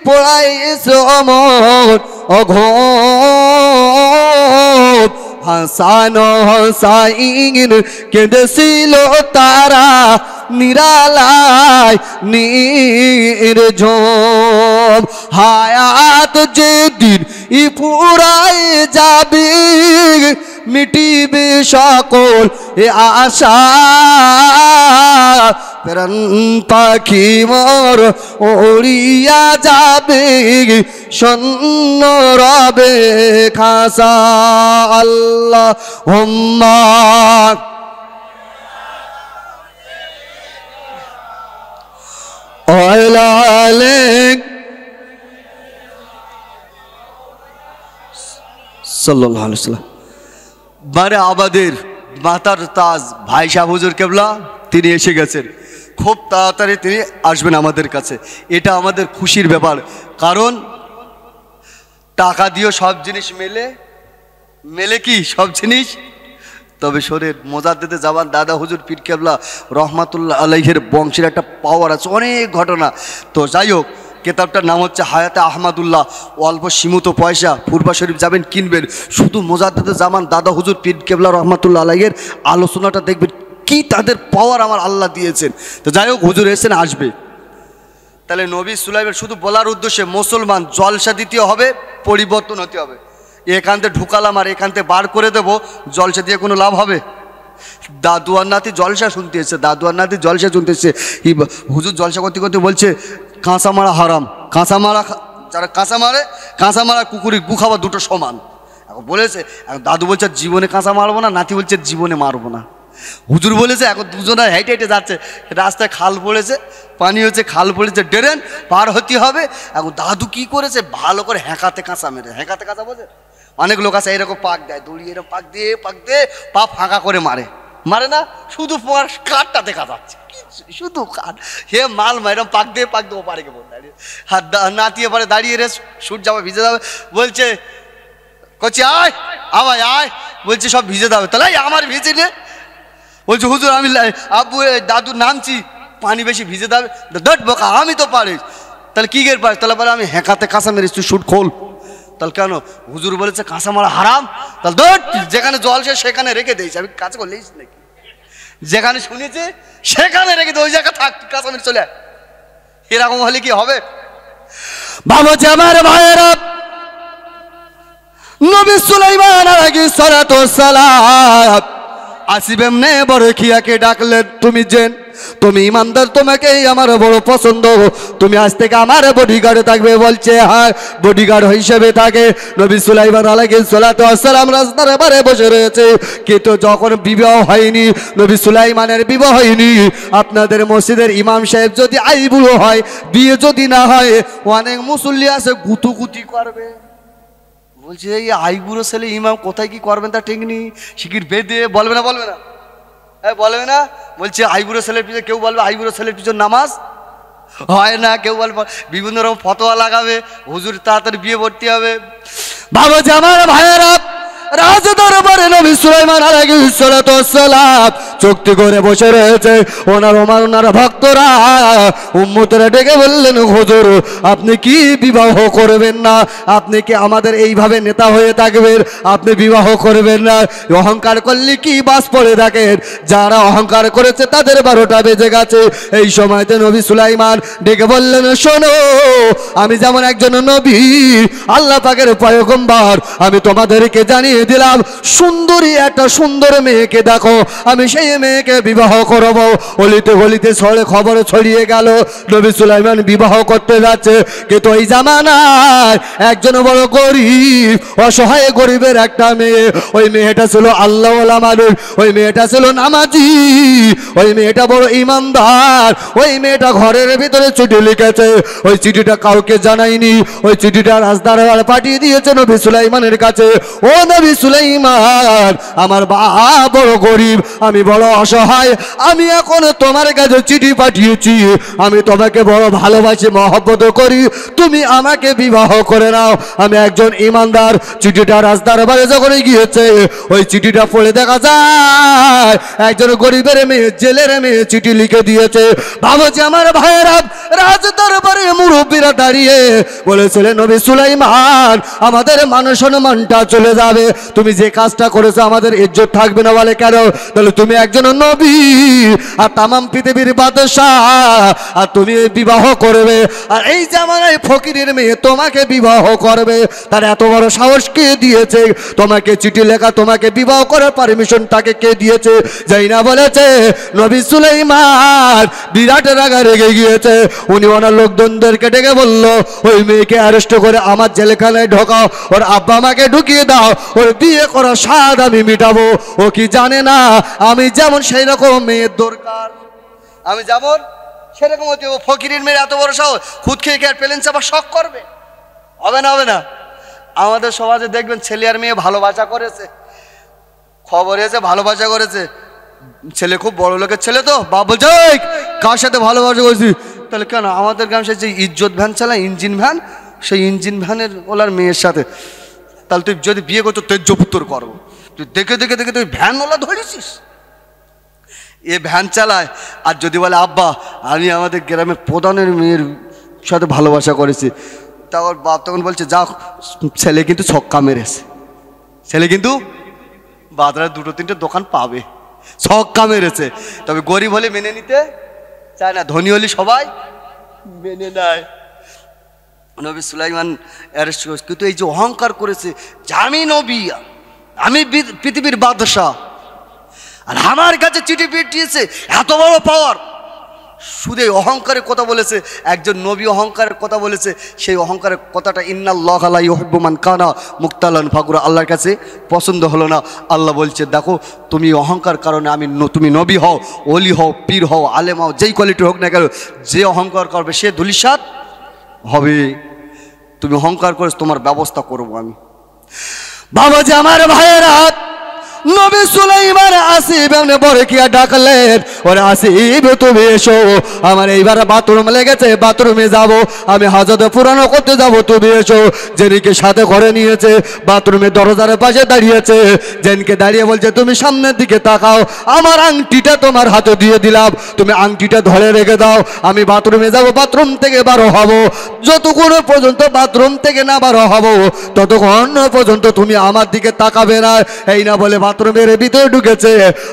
পড়াইছো অমর অঘোর। হাসান হোসাইন কেঁদেছিল তারা নিরালায় নির্ঝম। হায়াত যেদিন ফুরায় যাবে মিটিবে সকল এ আশা। প্রাণ পাখি মোর উড়িয়া যাবে শূন্য রবে খাসা। আল্লাহুম্মা সাল্লাল্লাহু আলাইহি ওয়াসাল্লাম। মানে আমাদের মাতার তাজ ভাই সাহেব হুজুর কেবলা তিনি এসে গেছেন, খুব তাড়াতাড়ি তিনি আসবেন আমাদের কাছে। এটা আমাদের খুশির ব্যাপার, কারণ টাকা দিয়েও সব জিনিস মেলে কি সব জিনিস, তবে শরীর মোজাদ্দেদে জামান দাদা হুজুর পীর কেবলা রহমাতুল্লাহ আলাইহির বংশের একটা পাওয়ার আছে, অনেক ঘটনা। তো যাই হোক, কেতাবটার নাম হচ্ছে হায়াতে আহমাদুল্লাহ। অল্প সীমিত পয়সা ফুরবা শরীফ যাবেন কিনবেন, শুধু মোজাদ্দেদে জামান দাদা হুজুর পীর কেবলা রহমাতুল্লাহ আলাইহির আলোচনাটা দেখবেন, কি তাদের পাওয়ার আমার আল্লাহ দিয়েছেন। তো যাই হোক, হুজুর এসেছেন, আসবে। তাহলে নবী সুলাইমান শুধু বলার উদ্দেশ্যে মুসলমান জলসা দিতে হবে, পরিবর্তন হতে হবে। এখান থেকে ঢুকালাম আর এখান থেকে বার করে দেবো, জলসা দিয়ে কোনো লাভ হবে? দাদু আর নাতি জলসা শুনতে এসছে, দাদু আর নাতি জলসা শুনতে এসছে। হুজুর জলসা করতে করতে বলছে কাঁচা মারা হারাম, যারা কাঁচা মারা কুকুরের গু খাওয়া দুটো সমান। এখন বলেছে, এখন দাদু বলছে জীবনে কাঁচা মারবো না, নাতি বলছে জীবনে মারবো না। হুজুর বলেছে এখন দুজনে হেঁটে হেঁটে যাচ্ছে, রাস্তায় খাল পড়েছে, পানি হচ্ছে, খাল পড়েছে, ড্রেন পার হতে হবে। এখন দাদু কি করেছে, ভালো করে হ্যাঁকাতে কাঁচা মেরে, হ্যাঁকাতে কাঁচা বোঝে, অনেক লোক আছে এরকম পাক দেয়, দড়িয়ে এরকম পাক দিয়ে পা ফাঁকা করে মারে না, শুধু কাঠটাতে কাঁচাচ্ছে, শুধু কাঠ। হে মাল এরকম পাক দিয়ে ও পারে কে দাঁড়িয়ে হাত নাতিয়ে পারে দাঁড়িয়ে রে, সুট যাবে ভিজে যাবে, বলছে কচি আয় আয় আয়, বলছে সব ভিজে যাবে। তাহলে আমার ভিজে নে, বলছে হুজুর আমি আব্বু দাদুর নামছি, পানি বেশি ভিজে যাবে, দট বোকা আমি তো পারিস। তাহলে কি গের পারিস? তাহলে বলে আমি হ্যাঁকাতে কাঁচা মেরিস, তুই শুট খোল। তাহলে কেন? হুজুর বলেছে কাঁচা মারা হারাম, তাহলে দট যেখানে জল সে সেখানে রেখে দিয়েছি, আমি কাজ করলেইস নাকি? যেখানে শুনেছে সেখানে রেখে দে, ওই জায়গা থাক, কাঁচা মেরে চলে আয়। এরকম হলে কি হবে? ভাবো যে আমার ভাইয়েরা, নবী সুলাইমান আলাইহিস সালাতু ওয়াস সালাম আসিব এমনে বড় খিয়াকে ডাকলেন, তুমি ইমানদার, তোমাকে আমার বড় পছন্দ, তুমি আজ থেকে আমার বডিগার্ড থাকবে। বলছে হ্যাঁ, বডিগার্ড হিসেবে থাকে। নবী সুলাইমান আলাইহিস সালাতু ওয়াস সালাম রাস্তার ধারে বসে রয়েছে, কিন্তু যখন বিবাহ হয়নি, নবী সুলাইমানের বিবাহ হয়নি। আপনাদের মসজিদের ইমাম সাহেব যদি আইবুড়ো হয়, বিয়ে যদি না হয়, অনেক মুসল্লি আছে গুতুগুতি করবে। বলছে এই আইবুড়ো ছেলে ইমাম কোথায় কি করবেন তা ঠিক নেই, শিকির বেঁধে বলবে না হ্যাঁ বলবে না। বলছে আইবুড়ো ছেলের পিছনে, কেউ বলবে আইবুড়ো ছেলের পিছনে নামাজ হয় না, কেউ বলবে বিভিন্ন রকম ফতোয়া লাগাবে, হুজুর তাড়াতাড়ি বিয়ে ভর্তি হবে। ভাবো যে আমার ভাইয়েরা, রাজ দরবারে নবী সুলাইমান আলাইহিস সালাতু ওয়াস সালাম চুক্তি করে বসে রয়েছে। ওনার ভক্তরা উম্মতরা ডেকে বললেন, হুজুর আপনি কি বিবাহ করবেন না? আপনি কি আমাদের এইভাবে নেতা হয়ে থাকবেন? আপনি বিবাহ করবেন না? অহংকার করলে কি বাস পড়ে থাকেন? যারা অহংকার করেছে তাদের 12টা বেজে গেছে। এই সময়তে নবী সুলাইমান ডেকে বললেন, শোনো, আমি যেমন একজন নবী, আল্লাহ পাকের পয়গম্বর, আমি তোমাদেরকে জানিয়ে দিলাম, সুন্দরী একটা সুন্দর মেয়েকে দেখো, আমি সেই মেয়েকে বিবাহ করব। অলিতে গলিতে খবর ছড়িয়ে গেল নবী সুলাইমান বিবাহ করতে যাচ্ছে। কিন্তু এই জামানায় একজন বড় গরিব, অসহায় গরিবের একটা মেয়ে, ওই মেয়েটা ছিল আল্লাহওয়ালা মানুষ, ওই মেয়েটা ছিল নামাজি, ওই মেয়েটা বড় ইমানদার। ওই মেয়েটা ঘরের ভিতরে চিঠি লিখেছে, ওই চিঠিটা কাউকে জানায়নি, ওই চিঠিটা রাজদরবারে পাঠিয়ে দিয়েছে নবী সুলাইমানের কাছে। ও নবী সুলাইমান, আমার বাবা বড় গরিব, আমি বড় অসহায়, আমি এখন তোমার কাছে চিঠি পাঠিয়েছি, আমি তোমাকে বড় ভালোবাসি, মহব্বত করি, তুমি আমাকে বিবাহ করে নাও, আমি একজন ইমানদার। চিঠিটা রাজদরবারে যখন গিয়েছে, ওই চিঠিটা পড়ে দেখা যায় একজন গরিবের মেয়ে, জেলের মেয়ে চিঠি লিখে দিয়েছে। ভাবো যে আমার ভাইয়েরা, রাজদরবারে মুরব্বীরা দাঁড়িয়ে বলেছিলেন, নবী সুলাইমান আমাদের মান সম্মানটা চলে যাবে, তুমি যে কাজটা করেছো আমাদের ইজ্জত থাকবে না। বলে কেন? তাহলে তুমি একজন নবী আর তামাম পৃথিবীর বাদশাহ, আর তুমি বিবাহ করবে, আর এই জামানায় ফকিরের মেয়ে তোমাকে বিবাহ করবে, তার এত বড় সাহস কে দিয়েছে? তোমাকে চিঠি লেখা, তোমাকে বিবাহ করার পারমিশন তাকে কে দিয়েছে? যাই না বলেছে নবী সুলাইমান বিরাট রাগা রেগে গিয়েছে। উনি ওনার লোকজনদেরকে ডেকে বলল, ওই মেয়েকে অ্যারেস্ট করে আমার জেলখানায় ঢোকাও, ওর আব্বা আমাকে ঢুকিয়ে দাও, ওর বিয়ে করার স্বাদ আমি মিটাবো। ও কি জানে না আমি যেমন সেই রকম মেয়ের দরকার, আমি যেমন সেরকম হতে। ফকিরের মেয়ের এত বড় সাহস, খুদ খেয়ে খেয়ে প্লেন চাপা শখ করবে? হবে না। আমাদের সমাজে দেখবেন ছেলে আর মেয়ে ভালোবাসা করেছে, খবর এসে ভালোবাসা করেছে, ছেলে খুব বড় লোকের ছেলে, তো বাপ বলছে কার সাথে ভালোবাসা করছি, তাহলে কেন আমাদের গ্রাম সে যে ইজ্জত ভ্যান চালায়, ইঞ্জিন ভ্যান, সেই ইঞ্জিন ভ্যানের ওলার মেয়ের সাথে, তাহলে তুই যদি বিয়ে করতো তেজ্যপুত্র করবো, তুই দেখে দেখে দেখে তুই ভ্যান ওলা ধরেছিস, এ ভ্যান চালায়। আর যদি বলে আব্বা আমি আমাদের গ্রামের প্রধানের মেয়ের সাথে ভালোবাসা করেছি, তখন বাপ তখন বলছে যাও, ছেলে কিন্তু ছক্কা মেরেছে, ছেলে কিন্তু বাজারে দুটো তিনটে দোকান পাবে, ছক্কা মেরেছে। তবে গরিব হলে মেনে নিতে চায় না, ধনী হলে সবাই মেনে নেয়। নবী সুলাইমান অ্যারেস্ট করেছে, কিন্তু এই যে অহংকার করেছে যে আমি নবী, আমি পৃথিবীর বাদশাহ, আর আমার কাছে চিঠি পিটিয়েছে, এত বড় পাওয়ার, শুধু এই অহংকারের কথা বলেছে, একজন নবী অহংকারের কথা বলেছে, সেই অহংকারের কথাটা ইন্নাল্লাহা লা ইউহিব্বু মান কানা মুখতালান ফাকুরা, আল্লাহর কাছে পছন্দ হলো না। আল্লাহ বলছে দেখো তুমি অহংকার কারণে আমি, তুমি নবী হও, ওলি হও, পীর হও, আলেম হও, যেই কোয়ালিটি হোক না কেন, যে অহংকার করবে সে ধূলিসাৎ হবে। তুমি অহংকার করে তোমার ব্যবস্থা করবো আমি। বাবা যে আমার ভাইয়েরা, নবী সুলাইমান আসিফ এমনি বরকিয়া ডাকলেন, ওরে আসিফ তুমি এসো, আমার এইবার বাথরুম লেগেছে, বাথরুমে যাব, আমি হাজতে পুরানো করতে যাব, তুমি এসো। জেনিকে সাথে করে নিয়েছে, বাথরুমের দরজার পাশে দাঁড়িয়েছে, জেনকে দাঁড়িয়ে বলছে তুমি সামনের দিকে তাকাও, আমার আংটিটা তোমার হাতে দিয়ে দিলাম, তুমি আংটিটা ধরে রেখে দাও, আমি বাথরুমে যাব, বাথরুম থেকে বারো হব, যতক্ষণ পর্যন্ত বাথরুম থেকে না বারো হব ততক্ষণ পর্যন্ত তুমি আমার দিকে তাকাবে না। এই না বলে বাথরুমের ভিতরে ঢুকেছে,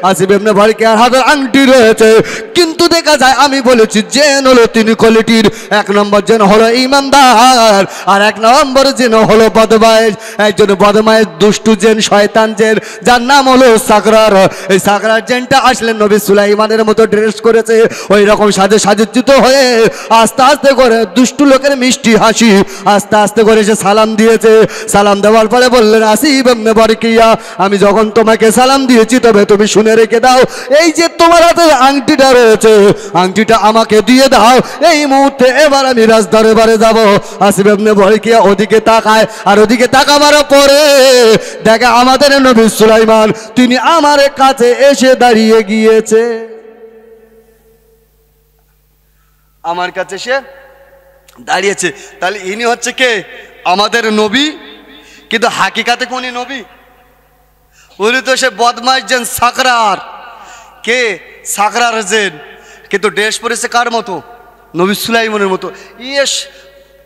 আসিফ ইবনে বরকিয়ার হাতের আংটি রয়েছে, কিন্তু দেখা যায় আমি বলেছি জেন হলো তিন কোয়ালিটির, এক নম্বর জেন হলো ইমানদার, আর এক নম্বর জেন হলো বদমাইশ। একজন বদমাইশ দুষ্টু জেন, শয়তান জেন, যার নাম হলো সাকরার। এই সাকরার জেনটা আসলেন নবী সুলাইমানের মতো ড্রেস করেছে, ওই রকম সাজে সাজ্জিত হয়ে আস্তে আস্তে করে দুষ্টু লোকের মিষ্টি হাসি, আস্তে আস্তে করে সে সালাম দিয়েছে। সালাম দেওয়ার পরে বললেন আসিফ ইবনে বরকিয়া আমি যখন তোমাকে সালাম দিয়েছি তবে তুমি শুনে রেখে দাও, এই যে তোমার হাতে আংটিটা রয়েছে, আংটিটা আমাকে দিয়ে দাও এই মুহূর্তে, এবার আমি রাজদরবারে যাব। আসিফ ইবনে বরকিয়া ওদিকে তাকায়, আর ওদিকে তাকাবার পরে দেখে আমাদের নবী সুলাইমান তিনি আমার কাছে এসে দাঁড়িয়ে গিয়েছে, আমার কাছে সে দাঁড়িয়েছে। তাহলে ইনি হচ্ছে কে? আমাদের নবী, কিন্তু হাকিকাতে কোনি নবী? উনি তো সে বদমাইশ জেন সাকরার। কে? সাকরার জেন, কিন্তু ড্রেস পরেছে কার মতো? নবী সুলাইমানের মতো। ইয়েস,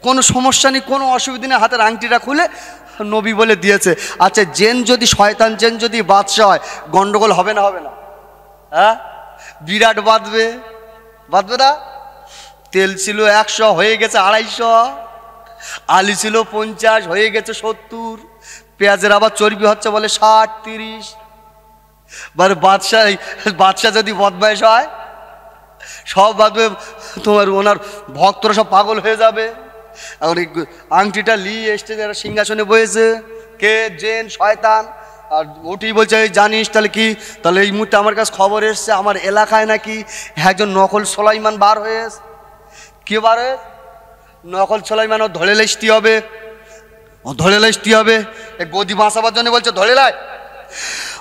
কোনো সমস্যা নেই, কোনো অসুবিধা নেই, হাতের আংটিটা খুলে নবী বলে দিয়েছে। আচ্ছা জেন যদি শয়তান জেন যদি বাদশা হয়, গন্ডগোল হবে না? হবে না? হ্যাঁ, বিরাট বাঁধবে, বাঁধবে না? তেল ছিল 100 হয়ে গেছে 250, আলু ছিল 50 হয়ে গেছে 70, পেঁয়াজের আবার চর্বি হচ্ছে বলে 60-30। মানে বাদশাহ যদি বদমাইশ হয় সব বাঁধবে, তোমার ওনার ভক্তরা সব পাগল হয়ে যাবে। আর আংটিটা নিয়ে এসছে যারা সিংহাসনে বসেছে, কে? জেন শয়তান। আর ওটি বলছে জানিস তাহলে কি? তাহলে এই মুহূর্তে আমার কাছে খবর এসছে আমার এলাকায় নাকি একজন নকল সুলাইমান বার হয়েছে। কি বার হয়ে? নকল সুলাইমান। ও ধরে লেসতে হবে, ও ধরে লেসতে হবে, গদি বাঁচাবার জন্য বলছে ধরে লাই।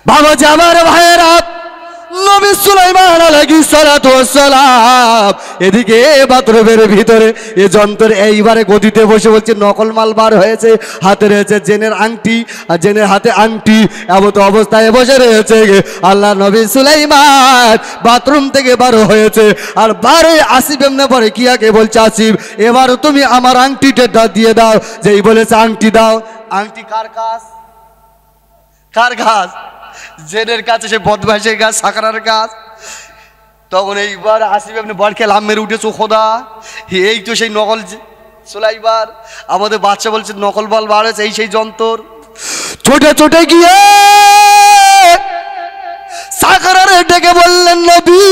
বাবা যে আমার ভাইয়েরা, নবী সুলাইমান আলাইহিস সালাতু ওয়াস সালাম এদিকে বাথরুমের ভিতরে এ যন্ত্র এইবারে গদিতে বসে বলছে নকল মাল বার হয়েছে, হাতে রয়েছে জেনের আংটি, আর জেনের হাতে আংটি, এমন অবস্থায় বসে রয়েছে। আল্লাহ নবী সুলাইমান বাথরুম থেকে বার হয়েছে, আর বারে আসিফ ইবনে বরকিয়াকে বলছে আসিফ এবার তুমি আমার আংটিটা দিয়ে দাও। যেই বলেছে আংটি দাও, আংটি কার কাজ? কার কাজ? জেনের কাছে, সে বদমাইশের কাজ, সাকরার কাজ। তখন এইবার আসিফ ইবনে বরকিয়া লাম মেরে উঠেছে, খোদা এই তো সেই নকল সুলাইমান। আমাদের বাচ্চা বলছে নকল বল বার হয়েছে, এই সেই যন্ত্র। ছোটে ছোটে গিয়ে সাকরারে ডেকে বললেন নবী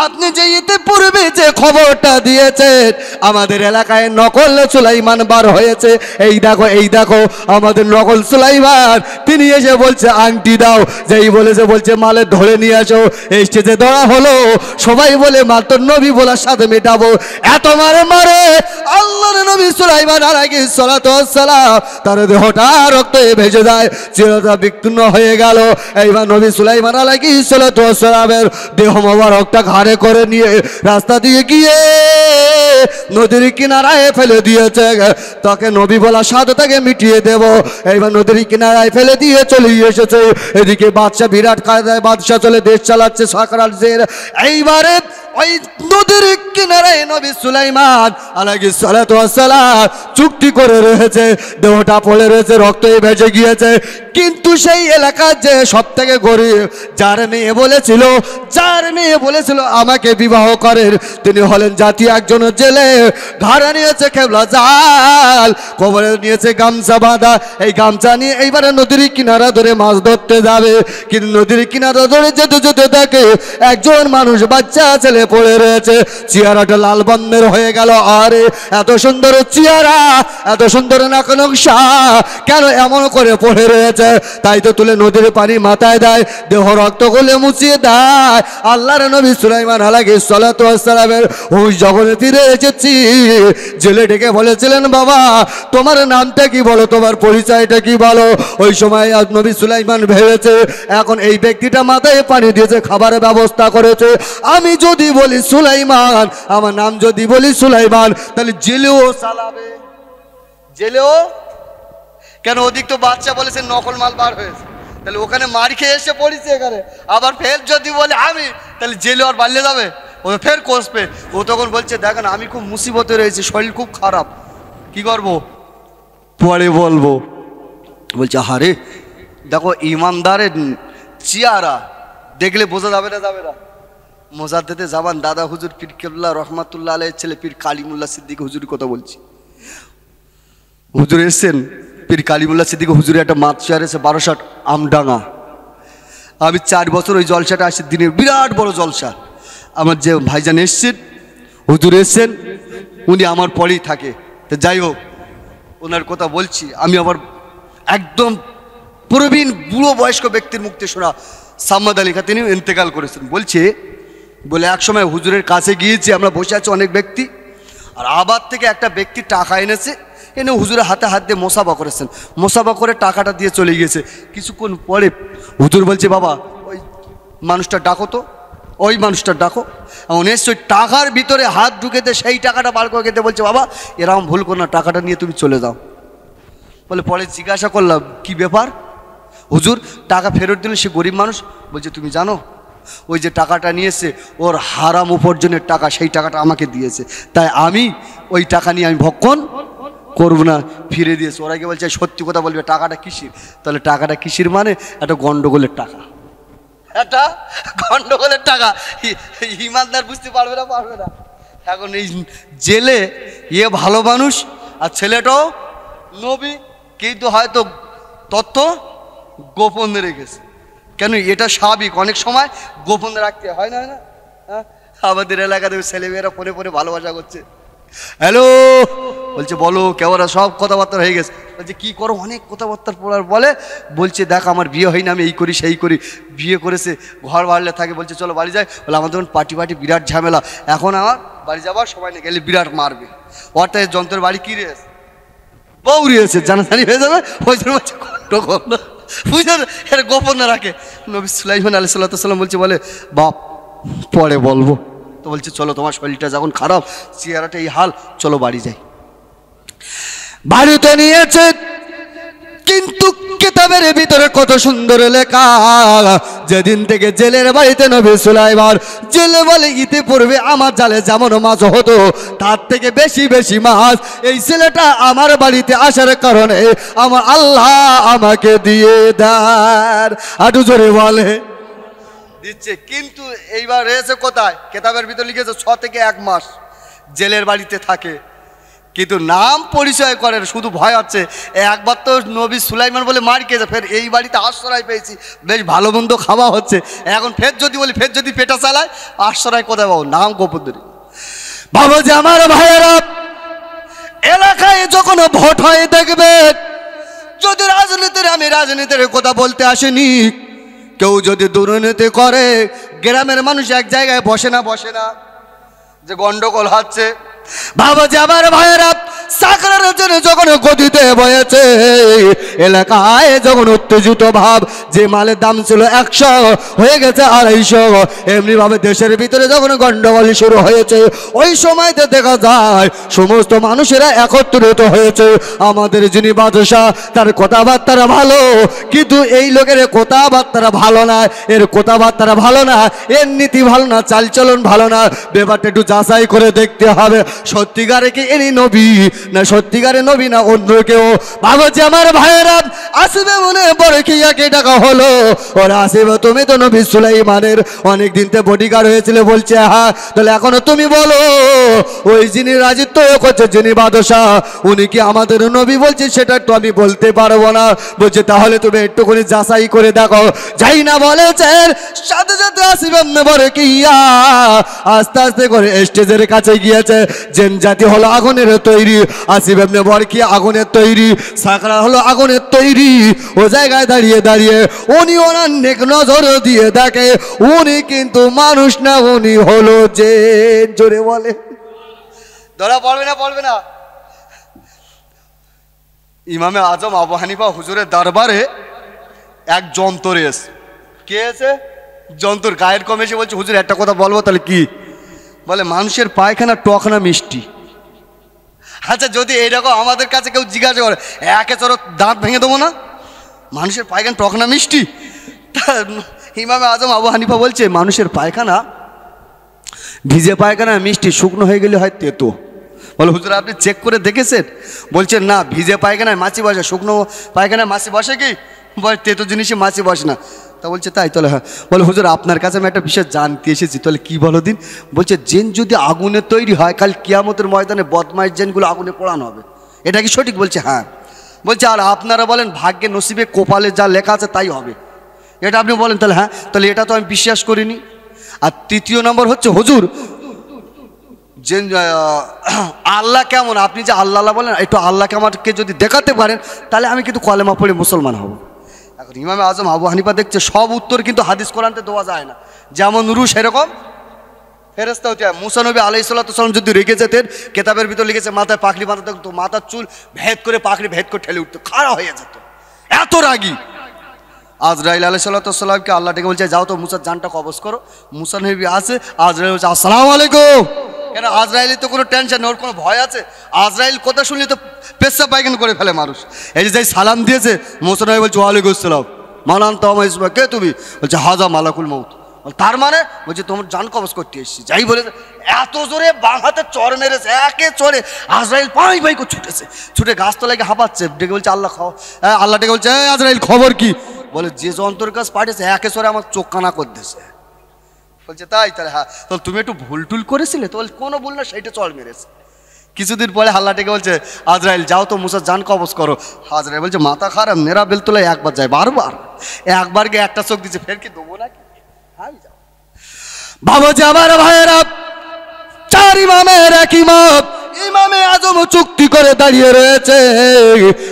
আপনি যে ইতিপূর্বে যে খবরটা দিয়েছেন আমাদের এলাকায় নকল সুলাইমান বার হয়েছে, এই দেখো আমাদের নকল সুলাইমান, তিনি এসে বলছে আংটি দাও, যেই বলেছে বলছে মালে ধরে নিয়ে আসো, এই স্টেজে ধরা হলো, সবাই বলে মাত্র নবী বলার সাথে মেটাবো, এত মারে আল্লাহর নবী সুলাইমান আলাইহিস সালাতু ওয়াস সালাম তার দেহটা রক্তে ভেসে যায়, চেহারাটা বিক্ষুণ্ণ হয়ে গেল। এইবার নবী সুলাইমান আলাইহিস সালাতু ওয়াস সালামের দেহ মোবারকটা ঘাড়ে করে নিয়ে রাস্তা দিয়ে গিয়ে নদীর কিনারায় ফেলে দিয়েছে, তাকে নবী বলা সাথে তাকে মিটিয়ে দেব। এইবার নদীর কিনারায় ফেলে দিয়ে চলে এসেছে। এদিকে বাদশা বিরাট কায়দায় বাদশা চলে দেশ চালাচ্ছে সাকরাতের। এইবারে ওই নদীর কিনারায় নবী সুলাইমান আলাইহিস সালাতু ওয়াস সালাম চুক্তি করে রয়েছে, দেহটা পড়ে রয়েছে, রক্তে ভেসে গিয়েছে। কিন্তু সেই এলাকার যে সব থেকে গরিব, যার মেয়ে বলেছিল আমাকে বিবাহ করেন, তিনি হলেন জাতীয় একজন জেলে, ঘাড়ে নিয়েছে খেবলা জাল, কোমরে নিয়েছে গামছা বাঁধা। এই গামছা নিয়ে এইবারে নদীর কিনারা ধরে মাছ ধরতে যাবে, কিন্তু নদীর কিনারা ধরে যেতে যেতে দেখে একজন মানুষ বাচ্চা ছেলে পড়ে রয়েছে, চেহারাটা লাল বন্ধের হয়ে গেল। আরে এত সুন্দর চেহারা, এত সুন্দর নাক নকশা, কেন এমন করে পড়ে রয়েছে? তাই তো তুলে নদীর পানি মাথায় দেয়, দেহ রক্ত গলে মুছিয়ে দেয়। আল্লাহর নবী সুলাইমান আলাইহিস সালাতু ওয়াস সালামের হুঁশ যখন ফিরে এসেছি, জেলে ডেকে বলেছিলেন বাবা তোমার নামটা কি বলো, তোমার পরিচয়টা কি বলো? ওই সময় নবী সুলাইমান ভেবেছে এখন এই ব্যক্তিটা মাথায় পানি দিয়েছে, খাবারের ব্যবস্থা করেছে, আমি যদি বলি সুলাইমান, আমার নাম যদি বলি সুলাইমান, তাহলে জেলেও চালাবে, জেলেও কেন? ওদিক তো বাচ্চা বলেছে নকল মাল বার হয়েছে, তাহলে ওখানে মার খেয়ে এসে পড়েছে এখানে, আবার ফের যদি বলে আমি, তাহলে জেলে আর বাড়লে যাবে, ও ফের কষবে। ও তখন বলছে দেখেন আমি খুব মুসিবতে রয়েছি, শরীর খুব খারাপ, কি করবো পরে বলবো। বলছে হারে দেখো ইমানদারের চেহারা দেখলে বোঝা যাবে না। মোজাদ্দেদে জামান দাদা হুজুর পীর কেবলা রহমাতুল্লাহ আলাইহির ছেলে পীর কালিমুল্লাহ সিদ্দিক হুজুরের কথা বলছি। হুজুর এসছেন, পীর কালিমুল্লাহ সিদ্দিক হুজুরের একটা মাতশার এসে 1260 আমডাঙ্গা। আমি 4 বছর ওই জলসাটা আসি, দিনের বিরাট বড় জলসা। আমার যে ভাইজান এসছেন, হুজুর এসছেন, উনি আমার পরেই থাকে। তো যাই হোক, ওনার কথা বলছি। আমি আবার একদম প্রবীণ বুড়ো বয়স্ক ব্যক্তির মুক্তি শোনা সাম্মাদ আলী খা, তিনি ইন্তেকাল করেছেন। বলে এক সময় হুজুরের কাছে গিয়েছি, আমরা বসে আছি অনেক ব্যক্তি, আর আবার থেকে একটা ব্যক্তি টাকা এনেছে, এনে হুজুরের হাতে হাত দিয়ে মোসাফা করেছেন, মোসাফা করে টাকাটা দিয়ে চলে গিয়েছে। কিছুক্ষণ পরে হুজুর বলছে বাবা ওই মানুষটা ডাকো তো, ওই মানুষটা ডাকো। এমন এসে ওই টাকার ভিতরে হাত ঢুকেতে সেই টাকাটা বার করে খেতে বলছে বাবা এরকম ভুল করো না, টাকাটা নিয়ে তুমি চলে যাও। বলে পরে জিজ্ঞাসা করলাম কি ব্যাপার? হুজুর টাকা ফেরত দিলে, সে গরিব মানুষ। বলছে তুমি জানো ওই যে টাকাটা নিয়েছে ওর হারাম উপার্জনের টাকা, সেই টাকাটা আমাকে দিয়েছে, তাই আমি ওই টাকা নিয়ে আমি ভক্ষণ করবো না, ফিরে দিয়েছে। ওরা কি বলছে সত্যি কথা বলবে, টাকাটা কিসির? তাহলে টাকাটা কিসির মানে একটা গন্ডগোলের টাকা, একটা গন্ডগোলের টাকা। ইমানদার বুঝতে পারবে না। এখন এই জেলে ভালো মানুষ আর ছেলেটাও নবী, কিন্তু হয়তো তথ্য গোপন রেখেছে। কেন এটা স্বাভাবিক, অনেক সময় গোপন রাখতে হয় না। হ্যাঁ, আমাদের এলাকাতে ছেলেমেয়েরা ফোনে ভালোবাসা করছে, হ্যালো বলছে বলো কেমন, সব কথাবার্তা হয়ে গেছে। বলছে কী করো, অনেক কথাবার্তার পর বলছে দেখ আমার বিয়ে হয়নি, আমি এই করি সেই করি। বিয়ে করেছে, ঘর বাড়লে থাকে, বলছে চলো বাড়ি যাই। বলে আমার তখন পার্টি বিরাট ঝামেলা, এখন আমার বাড়ি যাবার সময় না, গেলে বিরাট মারবে। অর্থাৎ যন্ত্রের বাড়ি কী রয়েছে, বউ রয়েছে, জানাজানি হয়ে যাবে। ওই জন্য বলছে বুঝলেন, এর গোপন রাখে। নবী সুলাইমান আলাইহিস সালাম বলছে বলে বাপ পরে বলবো। তো বলছে চলো তোমার শরীরটা যখন খারাপ, চেহারাটা এই হাল, চলো বাড়ি যাই। বাড়িতে নিয়েছে, কিন্তু কিতাবের ভিতরে কত সুন্দর লেখা, যেদিন থেকে জেলের বাড়িতে নবী সুলাইমান, জেলে বলে ইতিপূর্বে আমার জালে যেমন মাছ হতো তার থেকে বেশি মাছ এই ছেলেটা আমার বাড়িতে আসার কারণে আমার আল্লাহ আমাকে দিয়ে দেন। আটু জোরে বলে দিচ্ছে। কিন্তু এইবার রয়েছে কোথায়? কিতাবের ভিতরে লিখেছে 6 থেকে 1 মাস জেলের বাড়িতে থাকে। কিন্তু নাম পরিচয় করেন, শুধু ভয় হচ্ছে। একবার তো নবী সুলাইমান বলে মার খেয়েছে, ফের এই বাড়িতে আশ্রয় পেয়েছি, বেশ ভালো মন্দ খাওয়া হচ্ছে। এখন ফের যদি বলি, ফের যদি পেটা চালায়, আশ্রয় কোথায় পাবো? নাম গোপদরি। ভাবো যে আমার ভাইয়েরা, এলাকায় যখন ভোট হয় দেখবে, যদি আমি রাজনীতির কথা বলতে আসিনি, কেউ যদি দুর্নীতি করে, গ্রামের মানুষ এক জায়গায় বসে না যে গন্ডগোল হচ্ছে। ভাবো যে আমার ভাইয়েরা, সাকরার জন্য যখন গদিতে বয়েছে, এলাকায় যখন উত্তেজিত ভাব, যে মালের দাম ছিল 100 হয়ে গেছে 250, এমনি ভাবে দেশের ভিতরে যখন গন্ডগোল শুরু হয়েছে, ওই সময়তে দেখা যায় সমস্ত মানুষেরা একত্রিত হয়েছে। আমাদের যিনি বাদশাহ, তার কথাবার্তারা ভালো, কিন্তু এই লোকের কথাবার্তারা ভালো না, এর কথাবার্তারা ভালো না, এর নীতি ভালো না, চালচলন ভালো না। ব্যাপারটা একটু যাচাই করে দেখতে হবে, সত্যিকারে কি ইনি নবী না সত্যিকারে নবী না অন্য কেউ। ভাবো যে আমার ভাইয়েরা, আসিবে মনে পড়ে কি একে টাকা হলো, ওরা আসিবে তুমি তো নবী সুলাইমানের অনেকদিন তে বডিগার্ড হয়েছিল, বলছে হ্যাঁ। তাহলে এখনো তুমি বলো, ওই যিনি রাজত্ব করছে, যিনি বাদশাহ, উনি কি আমাদের নবী? বলছে সেটা তো আমি বলতে পারবো না। বলছে তাহলে তুমি একটুখানি যাচাই করে দেখো। যাই না বলেছেন, সাথে সাথে আসিবে বলে কি আস্তে আস্তে করে স্টেজের কাছে গিয়েছে। জেন জাতি হলো আগুনের তৈরি, আসিফ ইবনে বরকি আগুনের তৈরি, সাকরা হলো আগুনের তৈরি। ও জায়গায় দাঁড়িয়ে দাঁড়িয়ে উনি ওনার নেক নজর দিয়ে দেখে, উনি কিন্তু মানুষ না, উনি হলো জেন। জোরে বলে, ধরা পড়বে না। ইমামে আজম আবু হানিফা হুজুরের দরবারে এক যন্ত্র এসে, কে এসে? যন্ত্র গায়ের কম এসে বলছে, হুজুর একটা কথা বলবো। তাহলে কি? বলে মানুষের পায়খানা টক না মিষ্টি। আচ্ছা, যদি এইরকম আমাদের কাছে কেউ জিজ্ঞাসা করে, একে চলো দাঁত ভেঙে দেবো না? মানুষের পায়খানা টক না মিষ্টি? ইমামে আজম আবু হানিফা বলছে, মানুষের পায়খানা ভিজে পায়খানা মিষ্টি, শুকনো হয়ে গেলে হয় তেতো। বলে হুজুর আপনি চেক করে দেখেছেন? বলছে না, ভিজে পায়খানায় মাছি বসে, শুকনো পায়খানায় মাছি বসে কি? বলে তেতো জিনিসে মাছি বসে না। তা বলছে তাই? তাহলে হ্যাঁ। বলে হুজুর আপনার কাছে আমি একটা বিষয় জানতে এসেছি। তাহলে কি বলো দিন? বলছে জেন যদি আগুনে তৈরি হয়, কাল কিয়ামতের ময়দানে বদমাইশ জেনগুলো আগুনে পোড়ানো হবে, এটা কি সঠিক? বলছে হ্যাঁ। বলছে আর আপনারা বলেন ভাগ্যে নসিবে কপালে যা লেখা আছে তাই হবে, এটা আপনি বলেন? তাহলে হ্যাঁ। তাহলে এটা তো আমি বিশ্বাস করিনি। আর তৃতীয় নম্বর হচ্ছে, হুজুর যে আল্লাহ কেমন, আপনি যে আল্লাহ বলেন, একটু আল্লাহকে আমাকে যদি দেখাতে পারেন, তাহলে আমি কিন্তু কলেমা পড়ে মুসলমান হব। এখন ইমামে আজম আবু হানিফা দেখছে সব উত্তর কিন্তু হাদিস কোরআনতে দেওয়া যায় না। যেমন নূর সেরকম ফেরেশতা হতে হয়। মুসা নবী আলাইহিস সালাম যদি রেগে যেতেন, কেতাবের ভিতর লিখেছে মাথায় পাখড়ি বাঁধা থাকতো, মাথার চুল ভেদ করে পাখড়ি ভেদ করে ঠেলে উঠতো, খাড়া হয়ে যেত, এত রাগী। আজরাইল আলাইহিস সালামকে আল্লাহ ডেকে বলছে, যাও তো মুসার জানটা কবজ করো। মুসা নবী আসে, আজরাইল বলছে আসসালামু আলাইকুম। কেন আজরাইলের তো কোনো টেনশন নেই, ওর কোনো ভয় আছে? আজরাইল কথা শুনলে তো পেশাব পায়খানা করে ফেলে মানুষ। এই যে যাই সালাম দিয়েছে, মুসা নবী বলছে ওয়ালাইকুম আসসালাম। মানান তো আমার ইসমা, কে তুমি? বলছে হাজা মালাকুল মউত। তার মানে? বলছে তোমার জান কবজ করতে এসেছি। যাই বলেছে, এত জোরে বাঁ হাতে চর মেরেছে, একে চরে আজরাইল পাই পাই করে ছুটেছে, ছুটে গাছতলাকে হাঁপাচ্ছে, ডেকে বলছে আল্লাহ আল্লাহ ডেকে বলছে আজরাইল খবর কি? বলে যে যন্ত্রের কাছে পাঠিয়েছে একে চরে আমার চোখ কানা করে দিয়েছে। বলছে তাই? তাহলে হ্যাঁ। তাহলে তুমি একটু ভুল টুল করেছিলে? তো বলে কোনো ভুল না, সেইটা চর মেরেছে। কিছুদিন পরে আল্লাহ ডেকে বলছে আজরাইল যাও তো মুসার জান কবজ করো। আজরাইল বলছে মাথা খারাপ, মেরা বেল তোলায় একবার যায়, বারবার একবার গিয়ে একটা চোখ দিচ্ছে, ফের কি দেবো নাকি? ভাবো যে আমার ভাইয়েরা, চার ইমামের এক ইমাম, ইমামে আজম চুক্তি করে দাঁড়িয়ে রয়েছে,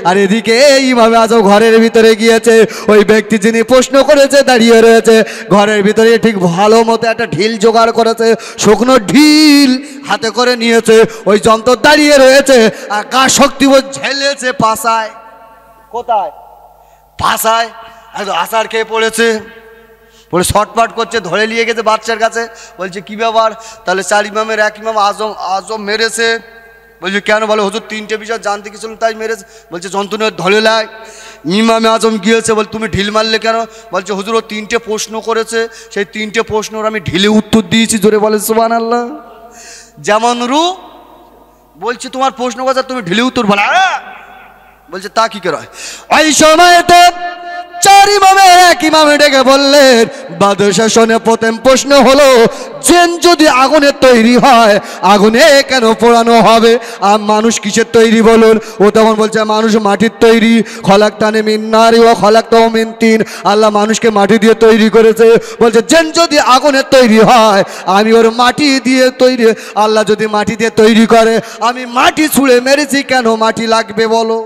আর এদিকে ইমামে আজম ঘরের ভিতরে গিয়েছে। ওই ব্যক্তি যিনি প্রশ্ন করেছে দাঁড়িয়ে রয়েছে ঘরের ভিতরে, ঠিক ভালো মতো একটা ঢিল জোগাড় করেছে, শুকনো ঢিল হাতে করে নিয়েছে, ওই যন্ত্র দাঁড়িয়ে রয়েছে, আর গা শক্তি ঝেলেছে পাশায়। কোথায়? পাশায়। আষাঢ় খেয়ে পড়েছে, বলে শর্টপাট করছে, ধরে নিয়ে গেছে বাচ্চার কাছে। বলছে কি ব্যাপার? তাহলে চার ইমামের এক ইমাম আজম মেরেছে। বলছে কেন? বলে হুজুর তিনটে বিষয় জানতে গেছিলাম তাই মেরেছে। বলছে যন্ত্রণা ধরে লাই। ইমামে আজম গিয়েছে, বল তুমি ঢিল মারলে কেন? বলছে হুজুর ও তিনটে প্রশ্ন করেছে, সেই তিনটে প্রশ্নর আমি ঢিলে উত্তর দিয়েছি। জোরে বলে সুবহানাল্লাহ। যেমন বলছে তোমার প্রশ্ন কথা তুমি ঢিলে উত্তর বলে, বলছে তা কি করে হয়? ওই সময়তে চার ইমামে এক ইমামে ডেকে বললেন, বাদশা শোনে, প্রথম প্রশ্ন হলো, জেন যদি আগুনের তৈরি হয়, আগুনে কেন পোড়ানো হবে? আর মানুষ কিসের তৈরি বলুন? ও তখন বলছে, মানুষ মাটির তৈরি। খলাকতানে মিন নারি ওয়া খলাকতাহু মিন তিন, আল্লাহ মানুষকে মাটি দিয়ে তৈরি করেছে। বলছে, জেন যদি আগুনের তৈরি হয়, আমি ওর মাটি দিয়ে তৈরি। আল্লাহ যদি মাটি দিয়ে তৈরি করে, আমি মাটি ছুঁড়ে মেরেছি, কেন মাটি লাগবে বলো?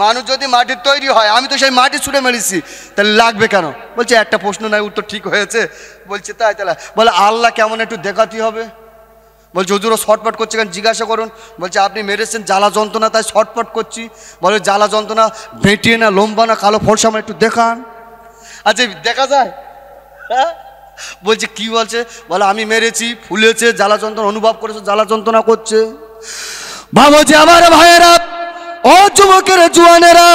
মানুষ যদি মাটির তৈরি হয়, আমি তো সেই মাটি ছুঁড়ে মেরেছি, তাহলে লাগবে কেন? বলছে, একটা প্রশ্ন নাই, উত্তর ঠিক হয়েছে। বলছে, তাই? তাহলে বলে, আল্লাহ কেমন একটু দেখাতে হবে। বলছে, হুজুর ও শর্টপাট করছে কেন, জিজ্ঞাসা করুন। বলছে, আপনি মেরেছেন জ্বালা যন্ত্রণা, তাই শর্টপাট করছি। বলে, জ্বালা যন্ত্রণা ভেটিয়ে না, লম্বা না, কালো ফর্সা, আমার একটু দেখান। আচ্ছা, দেখা যায়? হ্যাঁ। বলছে, কি বলছে? বলে, আমি মেরেছি, ফুলেছে, জ্বালা যন্ত্রণা অনুভব করেছে, জ্বালা যন্ত্রণা করছে। ভাবো যে আমার ভাইয়েরা, ও যুবকের জুয়ানেরা,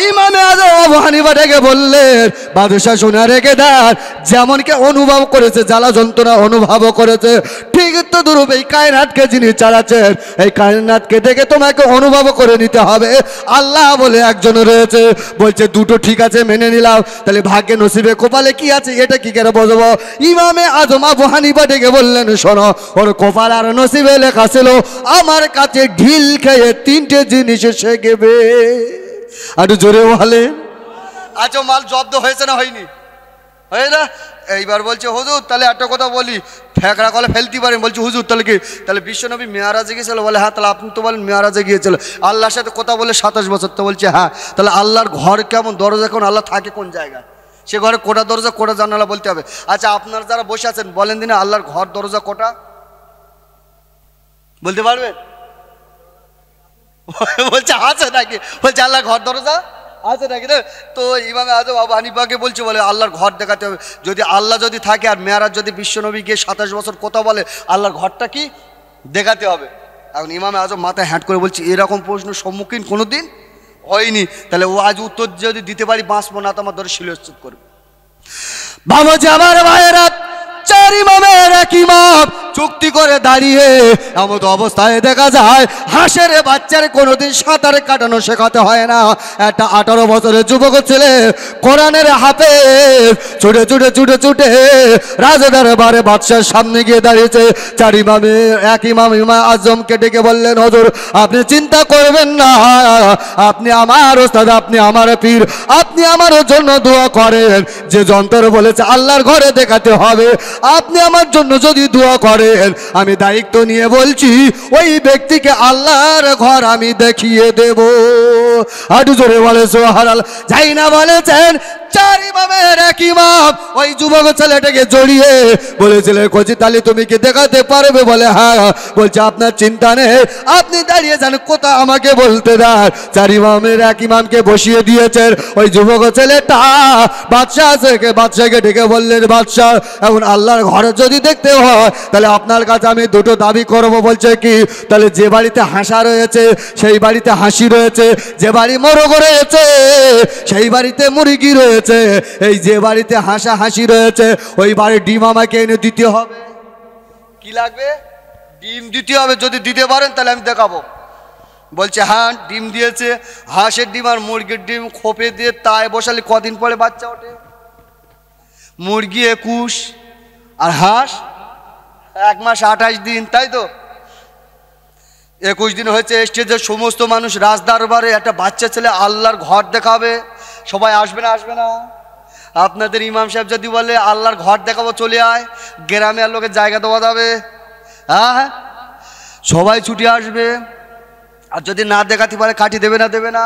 ইমামে আজম আবু হানিফা ডেকে বললেন, বাদশা শোনা রেখে দেন, যেমনকে অনুভব করেছে, জ্বালা যন্ত্রণা অনুভব করেছে, ঠিক তো দুরূপ এই কায়নাতকে যিনি চালাচ্ছেন, এই কায়নাতকে দেখে তোমাকে অনুভব করে নিতে হবে, আল্লাহ বলে একজন রয়েছে। বলছে, দুটো ঠিক আছে, মেনে নিলাম, তাহলে ভাগ্যে নসিবে কপালে কি আছে এটা কি করে বুঝবো? ইমামে আজম আবু হানিফা ডেকে বললেন, শোনো, ওর কপাল আর নসিবে লেখা ছিল, আমার কাছে ঢিল খেয়ে তিনটে জিনিস এসে গেবে। আর জোরে বলে, আচ্ছা, মাল জব্দ হয়েছে না হয়নি? হয় না? এইবার বলছে, হুজুর তাহলে একটা কথা বলি, ফেকড়া কলে ফেলতে পারেন। বলছে, হুজুর তাহলে কি, তাহলে বিশ্বনবী মেয়ারাজে গিয়েছিল? বলে, হ্যাঁ। তাহলে আপনি তো বলেন মেয়ারাজে গিয়েছিল, আল্লাহর সাথে কথা বলে 27 বছর। তো বলছে, হ্যাঁ। তাহলে আল্লাহর ঘর কেমন, দরজা কেমন, আল্লাহ থাকে কোন জায়গায়, সে ঘরে কোটা দরজা কোটা জানালা বলতে হবে। আচ্ছা, আপনার যারা বসে আছেন বলেন দিনে, আল্লাহর ঘর দরজা কোটা বলতে পারবেন? বলছে, আছে নাকি? বলছে, আল্লাহর ঘর দরজা আছে নাকি? না। তো ইমামে আজম আবু হানিফাকে বলছে, বলে, আল্লাহর ঘর দেখাতে হবে। যদি আল্লাহ যদি থাকে আর মেয়ারাজ যদি বিশ্বনবী গিয়ে 27 বছর কথা বলে, আল্লাহর ঘরটা কি দেখাতে হবে। এখন ইমামে আজম মাথায় হ্যাট করে বলছে, এরকম প্রশ্ন সম্মুখীন কোনোদিন হয়নি, তাহলে ও আজ উত্তর যদি দিতে পারি, বাঁচবো না তো আমার ধরে শিলচ্ছেদ করবে। ভাবো যে আমার ভাইয়েরা, চার ইমামের এক ইমাম চুক্তি করে দাঁড়িয়ে এমন অবস্থায় দেখা যায়, হাঁসের বাচ্চার কোনোদিন সাঁতারে কাটানো শেখাতে হয় না। একটা 18 বছরের যুবক ছেলে কোরআনের হাফেজ ছুটে ছুটে ছুটে ছুটে রাজদরবারে বাদশার সামনে গিয়ে দাঁড়িয়েছে। চার ইমামে এক ইমাম আজমকে ডেকে বললেন, হুজুর আপনি চিন্তা করবেন না, আপনি আমার ওস্তাদ, আপনি আমার পীর, আপনি আমার জন্য দোয়া করেন। যে যন্ত্র বলেছে আল্লাহর ঘরে দেখাতে হবে, আপনি আমার জন্য যদি দোয়া করেন, আমি দায়িত্ব নিয়ে বলছি, ওই ব্যক্তিকে আল্লাহর ঘর আমি দেখিয়ে দেব। আটু জোরে বলে সুবহানাল্লাহ। যাই না বলেছেন, চার ইমামের এক ইমাম ওই যুবক ছেলেটাকে জড়িয়ে বলেছিলেন, কচি তালি তুমি কি দেখাতে পারবে? বলে, হ্যাঁ। বলছে, আপনার চিন্তা নেই, আপনি দাঁড়িয়ে যান, কোথা আমাকে বলতে দেন। চার ইমামের এক ইমামকে বসিয়ে দিয়েছেন। ওই যুবক ছেলেটা বাদশাহকে ডেকে বললেন, বাদশাহ এখন আল্লাহর ঘরে যদি দেখতে হয়, তাহলে আপনার কাছে আমি দুটো দাবি করব। বলছে, কি? তাহলে যে বাড়িতে হাসা রয়েছে সেই বাড়িতে হাসি রয়েছে, যে বাড়ি মোরগ রয়েছে সেই বাড়িতে মুরগি রয়েছে, এই যে বাড়িতে হাসা হাসি রয়েছে ওই বাড়ির ডিম আমাকে এনে দিতে হবে। কি লাগবে? ডিম দিতে হবে। যদি দিতে পারেন তাহলে আমি দেখাবো। বলছে, হ্যাঁ ডিম দিয়েছে, হাঁসের ডিম আর মুরগির ডিম খোপে দিয়ে তাই বসালে কদিন পরে বাচ্চা ওঠে? মুরগি 21 আর হাঁস 1 মাস 28 দিন, তাই তো? 21 দিন হয়েছে। স্টেজের সমস্ত মানুষ রাজদরবারে একটা বাচ্চা ছেলে আল্লাহর ঘর দেখাবে, সবাই আসবে না? আসবে না? আপনাদের ইমাম সাহেব যদি বলে আল্লাহর ঘর দেখাবো, চলে আয়, গ্রামে আর লোকের জায়গা দেওয়া যাবে? হ্যাঁ, সবাই ছুটে আসবে। আর যদি না দেখাতে পারে কাটি দেবে না? দেবে না।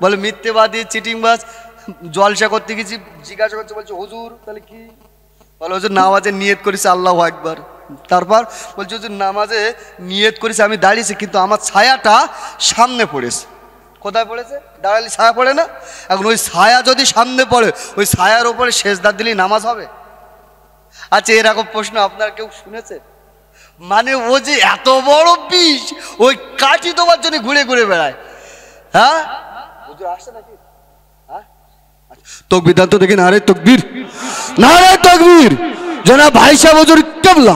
বলে, মিথ্যেবাদী, চিটিংবাজ, জলসা করতে গেছি, জিজ্ঞাসা করছে, বলছে, হুজুর তাহলে কি? বলে, হুজুর নামাজে নিয়ত করেছে আল্লাহু আকবার। তারপর বলছে, হুজুর নামাজে নিয়ত করেছে, আমি দাঁড়িয়েছি, কিন্তু আমার ছায়াটা সামনে পড়েছে। কোথায় পড়েছে? দাঁড়ালে ছায়া পড়ে না? এখন ওই ছায়া যদি সামনে পড়ে, ওই ছায়ার ওপরে সেজদা দিলেই নামাজ হবে? আচ্ছা, এরকম প্রশ্ন আপনার কেউ শুনেছে? মানে ও যে এত বড় বিষ, ওই কাঠি তোমার জন্য ঘুরে ঘুরে বেড়ায়। হ্যাঁ, হুজুর আসছে নাকি? হ্যাঁ, তকবীর দান তো দেখি। নারে তকবীর, নারে তকবীর। জনাব ভাই সাহেব হুজুর কেবলা।